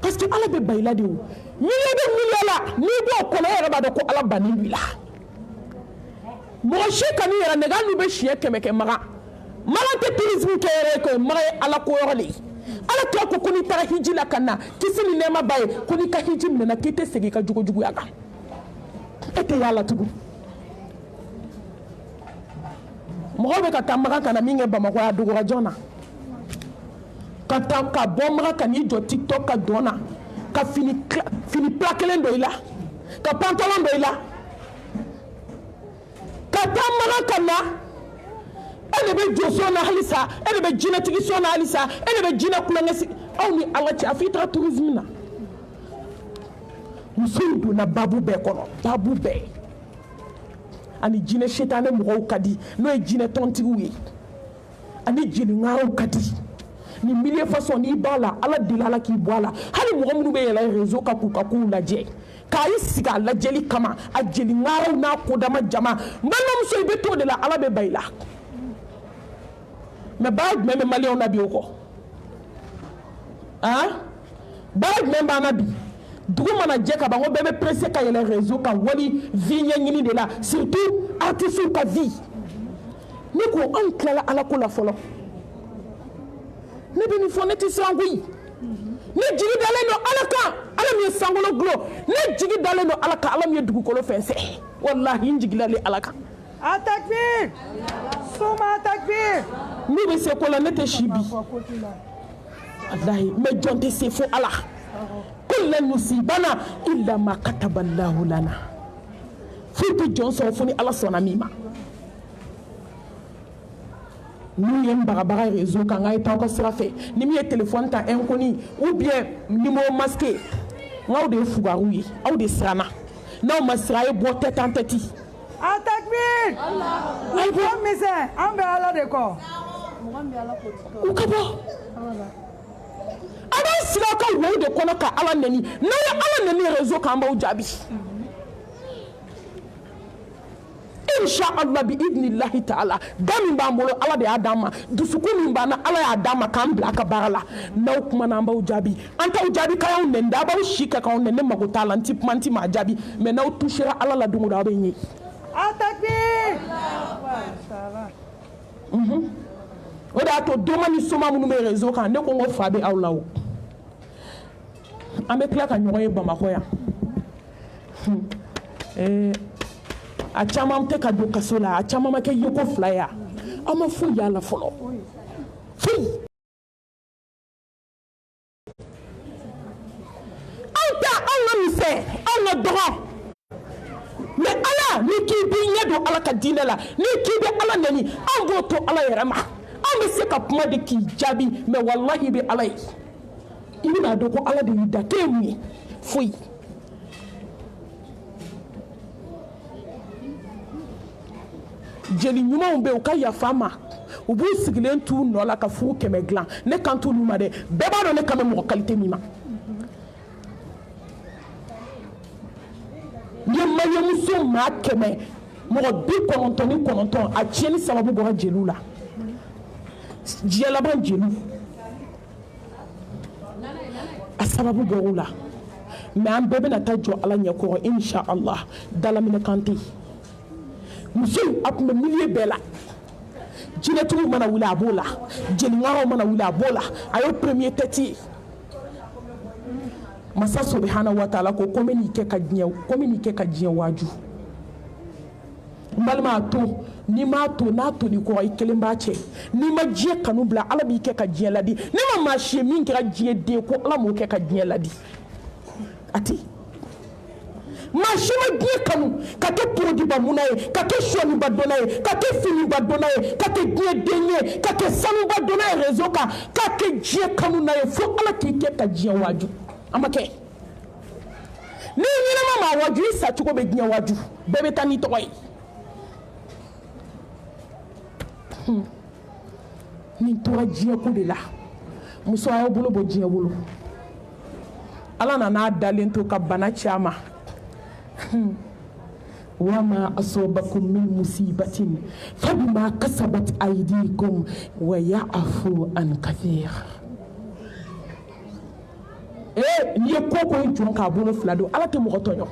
parce que ala bɛ bayila de o miliye bɛ miliye la n'i b'o kɔnɔ e yɛrɛ b'a dɔn ko ala bannen b'i la mɔgɔ si ka n'i yɛrɛ nɛgɛ hali n'u bɛ siɲɛ kɛmɛ kɛ maga tɛ tourisme kɛ yɛrɛ ye ko maga ye ala ko yɔrɔ de ye ala kira ko n'i taara hiji la ka na kisi ni nɛɛma ba ye ko n'i ka hiji minɛna k'i tɛ segin i ka jugujuguya kan e tɛ y'a la tugun mɔgɔw bɛ ka taa maga ka na min kɛ bamakɔ a dogora jɔn na ka bɔ maga ka n'i jɔ tiktok ka dɔn na ka fini pla kelen dɔ i la ka pantalon dɔ i la ka taa maga ka na e de bɛ jo so na halisa e de bɛ jinɛtigi so na halisa e de bɛ jinɛ kulonkɛ si aw ni ala cɛ a fɔ i taara tourisme na muso in donna babu bɛɛ kɔnɔ babu bɛɛ ani jinɛ setanɛ mɔgɔw ka di n'o ye jinɛ tɔntigiw ye ani jeliŋaraw ka di ni milieu façon n'i b'a la ala deli ala k'i bɔ a la hali mɔgɔ minnu bɛ yɛlɛ réseau kan k'u ka kow lajɛ k'a i sigi a lajɛli kama a jeliŋaraw n'a kodama jama n balimamuso i bɛ t'o de la ala bɛ ba i la mais baara jumɛn bɛ maliyɛnw na bi o kɔ baara jumɛn b'an na bi dugu mana jɛ ka ban ko bɛɛ bɛ pressé ka yɛlɛ réseau kan wali vie ɲɛɲini de la surtout artistes ka vie ne ko anw tilala ala ko la fɔlɔ ne bɛ nin fɔ ne tɛ siran koyi ne jigi dalen don ala kan ala min ye sankolo gulo ne jigi dalen don ala kan ala min ye dugukolo fɛnsɛ walahi n jigilalen ala kan Takbir Suma takbir n'u bɛ se ko la ne tɛ si bi walahi mais jɔn tɛ se fo ala kullan nusibana illa ma kataballahu lana foyi tɛ jɔn sɔrɔ fo ni ala sɔnna min ma n'u ye n bagabaga réseau kan n k'a ye taa aw ka sira fɛ ni min ye téléphone ta inconnu ou bien numéro masqué n k'aw de ye fugariw ye aw de siranna n'aw ma siran a ye bɔ tête en tête Takbir i ko misɛn an bɛ ala de kɔ u ka bɔ a b'a sigi aw ka wow de kɔnɔ ka ala neni n'a ye ala neni réseau kan an b'aw jaabi Inch'Allah bi idnillahi ta'ala dami bambolo ala de adama dusuku min bana ala ya adama kan bila ka barala naw kuma na mbaw jabi anta u jabi kayaw nen da baw shika kaw nen mago talanti manti ma jabi mais naw touchera ala la dungu da be nyi atakbir o da to doma ni soma mu numero réseau kan ne ko ngo fabe awlaw ambe kla ka nyoy Bamako ya a caman tɛ ka don kaso la a caman ma kɛ yeko fila ya an ma foyi y'a la fɔlɔ foyi an ta an ka misɛn an ka dɔgɔ mais ala ni k'i b'i ɲɛ don ala ka diinɛ la ni k'i bɛ ala nɛni an b'o to ala yɛrɛ ma an bɛ se ka kuma de k'i jaabi mais walahi i bɛ ala ye i bɛna dɔn ko ala de y'i da k'e mun ye foyi. jeli ɲumanw bɛ u ka yafa ma u b'u sigilen t'u nɔ la ka furu 100 dilan ne kan t'olu ma dɛ bɛɛ b'a dɔn ne kan bɛ mɔgɔ qualité min ma n ye maliyɛnmuso maa 100 mɔgɔ 99 a tiɲɛni sababu bɔra jeliw la diɲɛ laban jeliw a sababu bɔr'u la mais an bɛɛ bɛna taa jɔ ala ɲɛkɔrɔ inch'Allah dalaminɛ kan tɛ yen muso a tun bɛ milieu bɛɛ la jinɛtigiw mana wuli a b'o la jeliŋaraw mana wuli a b'o la a ye premier tête ye masa subhanahu wa ta'ala ko ko n bɛ n'i kɛ ka diɲɛ waaju n balima a to n'i m'a to n'a toli kɔrɔ i kelen b'a cɛ n'i ma diɲɛ kanu bila ala b'i kɛ ka diɲɛ ladi ne ma maa si ye min kɛra diɲɛ den ko ala m'o kɛ ka diɲɛ ladi a tɛ maa si ma diɲɛ kanu ka kɛ porodiba muna ye ka kɛ sɔniba dɔnna ye ka kɛ finiba dɔnna ye ka kɛ diɲɛ den ye ka kɛ sanuba dɔnna ye réseau kan k'a kɛ diɲɛ kanu na ye fo ala k'i kɛ ka diɲɛ waaju a ma kɛ ni ɲɛnama maa waaju i sacogo bɛ diɲɛ waaju bɛɛ bɛ taa n'i tɔgɔ ye nin tora diɲɛ ko de la muso a y'aw bolo bɔ diɲɛ bolo ala nan'a dalen to ka bana caman wama asobakum min musibatin fabima kasabat aydikum wa ya'fu an kathir ni ye ko jɔn k'a bolo fila don ala tɛ mɔgɔ tɔɲɔ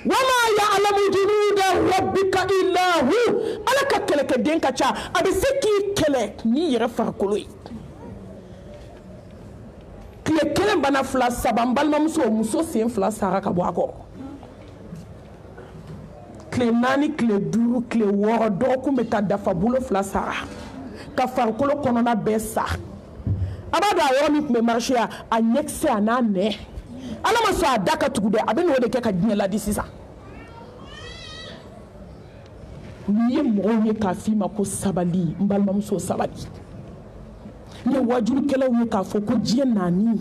wama ya'lamu junuda rabbika illa hu ala ka kɛlɛkɛden ka ca a bɛ se k'i kɛlɛ n'i yɛrɛ farikolo ye tile kelen bana fila saba n balimamuso muso sen fila sara ka bɔ a kɔrɔ tile 4 tile 5 tile 6 dɔgɔkun bɛ taa dafa bolo fila sara ka farikolo kɔnɔna bɛɛ sa a b'a dɔn a yɔrɔ min tun bɛ marché a ɲɛkisɛ a n'a nɛ ala ma sɔn a da ka tugu dɛ a bɛ n'o de kɛ ka diɲɛ ladi sisan n'i ye mɔgɔw ye k'a f'i ma ko sabali n balimamuso sabali ni wajurukɛlaw ye k'a fɔ ko diɲɛ naani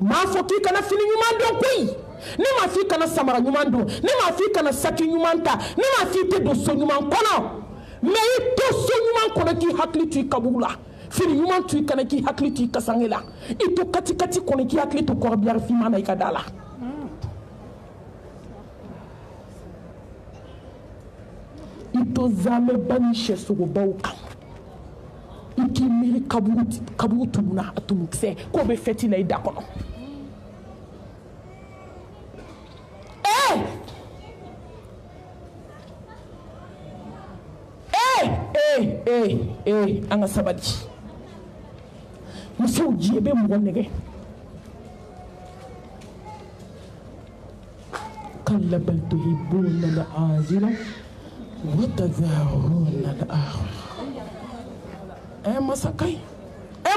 m'a fɔ k'i kana fini ɲuman don koyi ne m'a f'i kana samara ɲuman don ne m'a f'i kana saki ɲuman ta ne m'a f'i tɛ don so ɲuman kɔnɔ mais i to so ɲuman kɔnɔ k'i hakili to i kaburu la fini ɲuman to i kana k'i hakili to i kasange la i to kati kati kɔnɔ k'i hakili to kɔrɔbiyari finman na i ka da la i to zamɛba ni sɛsogobaw kan i k'i miiri kaburu tumuna a tumukisɛ k'o bɛ fɛti la i da kɔnɔ an ka sabali musow diɲɛ bɛ mɔgɔ nɛgɛ kalla bal tuhibbuna al-ajila wa tadharuna al-akhirah masakai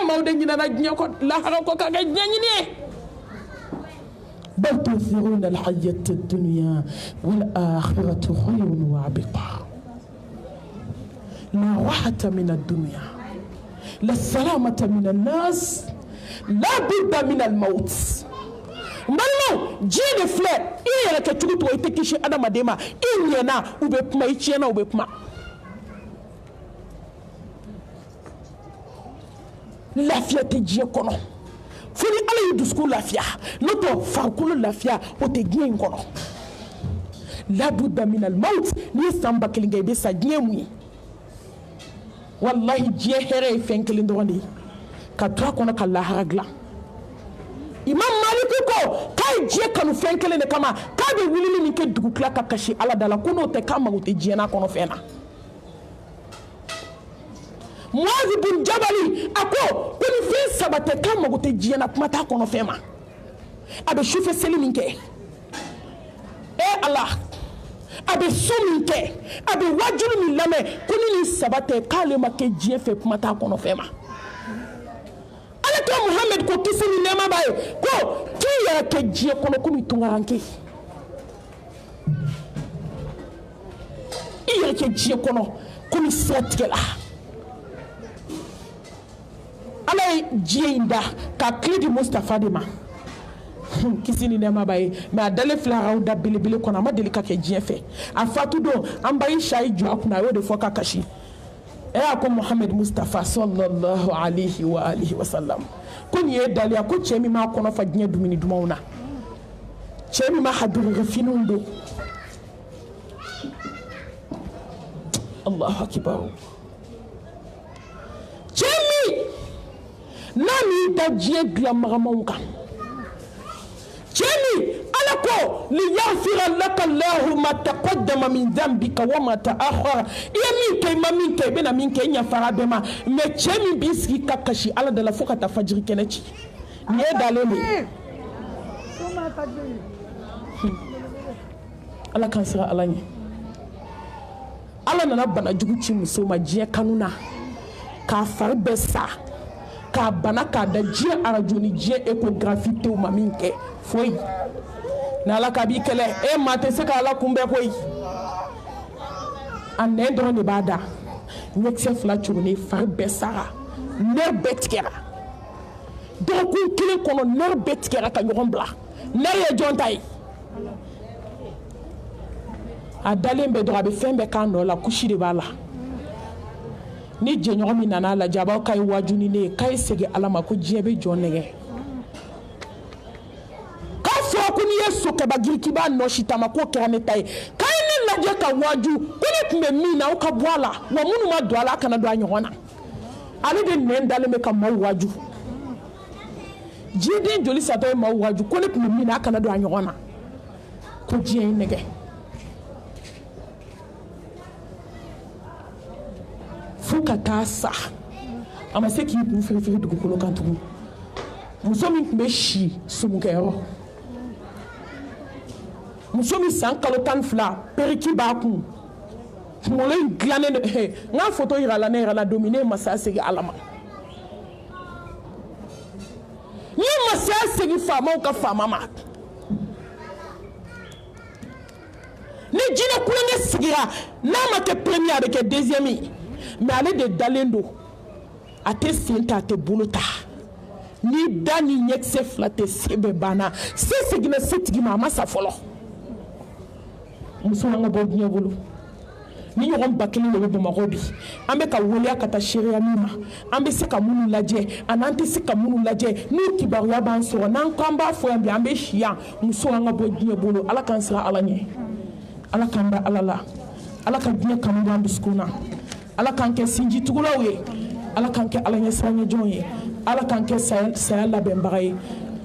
maaw de ɲinana diɲɛ kɔ lahara kɔ ka kɛ diɲɛ ɲini ye bal tu'thiruna al-hayata ad-dunya wal-akhiratu khayrun wa abqa لا راحة من الدنيا لا سلامة من الناس لا بد من الموت mbalimaw diɲɛ de filɛ i yɛrɛ kɛ cogo cogo i tɛ kisi adamaden ma i ɲɛna u bɛ kuma i tiɲɛna u bɛ kuma lafiya tɛ diɲɛ kɔnɔ fo ni ala y'i dusukun lafiya n'o tɛ farikolo lafiya o tɛ diɲɛ in kɔnɔ labudda min al-maut ni samba kilinga be sa diemu wallahi dié here fenkeli ndondi ka to kono ka lahara gla imam malik ko kay dié kanu fenkeli ne kama ka be wulili ni ke dugu kla ka kashi ala dala kono te kama wote dié na kono fena Muaz bin Jabali ako kuni fe sabate kama wote dié na kuma ta kono fema abe chauffeur seliminke Allah abe sominke abe wajulu mi lame kuni ni sabate kale make dié fe kuma ta kono fema alaka Muhammad ko kisi ni nema baye ko ki ya ke dié kono kumi tungaranke iya ke dié kono kumi setkela ala dié inda ka klidi Mustafa dima kisi ni nema baye mais adale flara da bilibili kona ma delika ke dié fe afatu do ambayi shay jo akuna yo de foka kashi ko Muhammad Mustafa sallallahu alayhi wa alihi wa sallam kun ye dali ko chemi ma kono fa dié dumini dumauna chemi ma hadur refinundo Allahu akbar chemi nani da dié glamamonka Chemi alako liyaghfira laka Allahu ma taqaddama min dhanbika wa ma ta'akhkhara yaminka maminka bena minka nya farabema me chemi biski kakashi ala de la foka ta fajiri kenechi ne dalele ala kansira ala ni ala nana bana juguchi muso ma je kanuna ka farbesa ka bana ka da je arajoni je échographie te ma minke foi na la ka bi kele e mate se ka la kumbe koy ane don de bada ñexe fla tourner far besara ner betkera donc kile kono ner betkera ka ñoron bla ner ye jontay a dalembe do be fembe kando la kushi de bala ni jeñogo mi nana la jaba kay wajuni ne kay sege alama ko jebe jonege ka fo ko ni yeso ke bagiriki ba no shitama ko kerane tay kay ni la je ka waju ko ni kumbe mi na o ka boala wa munu ma do ala kana do anyona ale de nen dale me ka ma waju jide joli sa to ma waju ko ni kumbe mi na kana do anyona ko jiye nege fuka kasa ama se ki bu fere dugu kolo kantugu muso mi be shi sumukero muso mi san kalo tan fla periki ba kun mole glane nga photo ira la nera la dominer masa segi alama ni masa segi fama ka fama ma ni jina kulenge sigira na ma ke premier avec deuxième mais ale de dalendo ate senta te buluta ni dani ñexe flate sebe bana se segina setigi mama sa folo muso nga bo nya bulu ni yoron bakini le be magobi ambe ka woli akata sheria mima ambe se ka munu laje anante se ka munu laje ni kibaru ya ban so nan kwamba fo ambe ambe shia muso nga bo nya bulu ala kan sira ala nye ala kan ba ala la ala kan nya kan ba biskuna ala kan ke sinji tugulawe ala kan ke ala nya sanya jonye ala kan ke sa la bembaye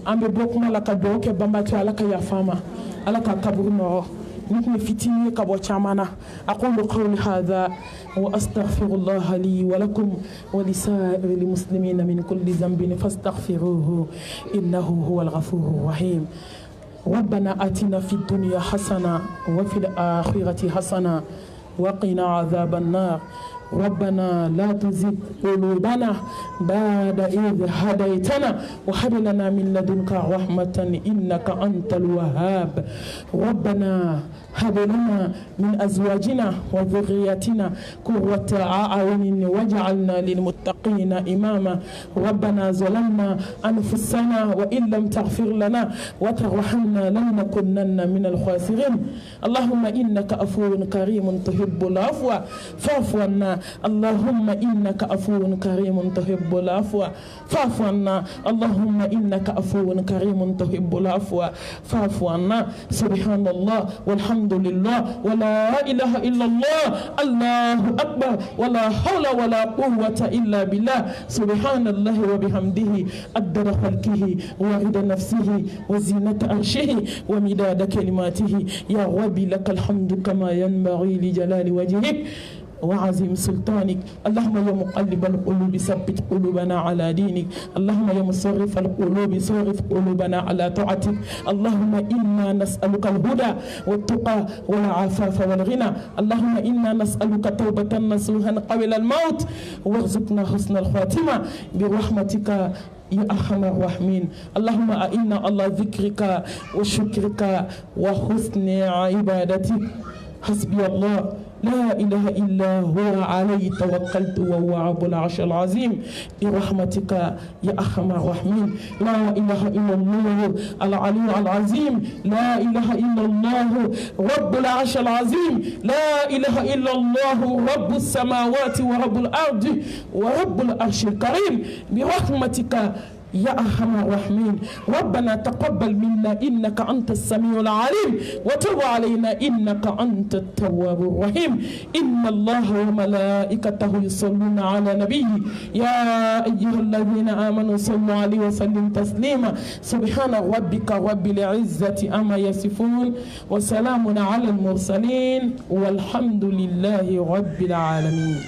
ambe bokuma la ka do ke bambatu ala ka ya fama ala ka kaburu no نحن فتني كبوشامنا أقول قولي هذا وأستغفر الله لي ولكم ولسائر المسلمين من كل ذنب فاستغفروه إنه هو الغفور الرحيم ربنا آتنا في الدنيا حسنة وفي الآخرة حسنة وقنا عذاب النار ربنا لا تزغ قلوبنا بعد إذ هديتنا وهب لنا من لدنك رحمة إنك أنت الوهاب ربنا هب لنا من أزواجنا وذرياتنا قرة أعين واجعلنا للمتقين إماما ربنا ظلمنا أنفسنا وإن لم تغفر لنا وترحمنا لنكونن من الخاسرين اللهم إنك عفو كريم تحب العفو فاعف عنا عنا. اللهم إنك عفو كريم تحب العفو فاعف عنا. اللهم إنك عفو كريم تحب العفو فاعف عنا. سبحان الله والحمد لله ولا إله إلا الله الله أكبر ولا حول ولا قوة إلا بالله. سبحان الله وبحمده عدد خلقه ورضا نفسه وزينة عرشه ومداد كلماته. يا ربي لك الحمد كما ينبغي لجلال وجهك وعظيم سلطانك. اللهم يا مقلب القلوب ثبت قلوبنا على دينك. اللهم يا مصرف القلوب صرف قلوبنا على طاعتك. اللهم إنا نسألك الهدى والتقى والعفاف والغنى. اللهم إنا نسألك توبة نصوحا قبل الموت وارزقنا حسن الخاتمة برحمتك يا أرحم الراحمين. اللهم أئنا على ذكرك وشكرك وحسن عبادتك. حسبي الله لا إله إلا هو عليه توكلت وهو رب العرش العظيم برحمتك يا أرحم الراحمين. لا إله إلا الله العلي العظيم. لا إله إلا الله رب العرش العظيم. لا إله إلا الله رب السماوات ورب الأرض ورب العرش الكريم برحمتك يا أرحم الراحمين. ربنا تقبل منا إنك أنت السميع العليم وتب علينا إنك أنت التواب الرحيم. إن الله وملائكته يصلون على نبيه يا أيها الذين آمنوا صلوا عليه وسلموا تسليما. سبحان ربك رب العزة أما يصفون وسلام على المرسلين والحمد لله رب العالمين.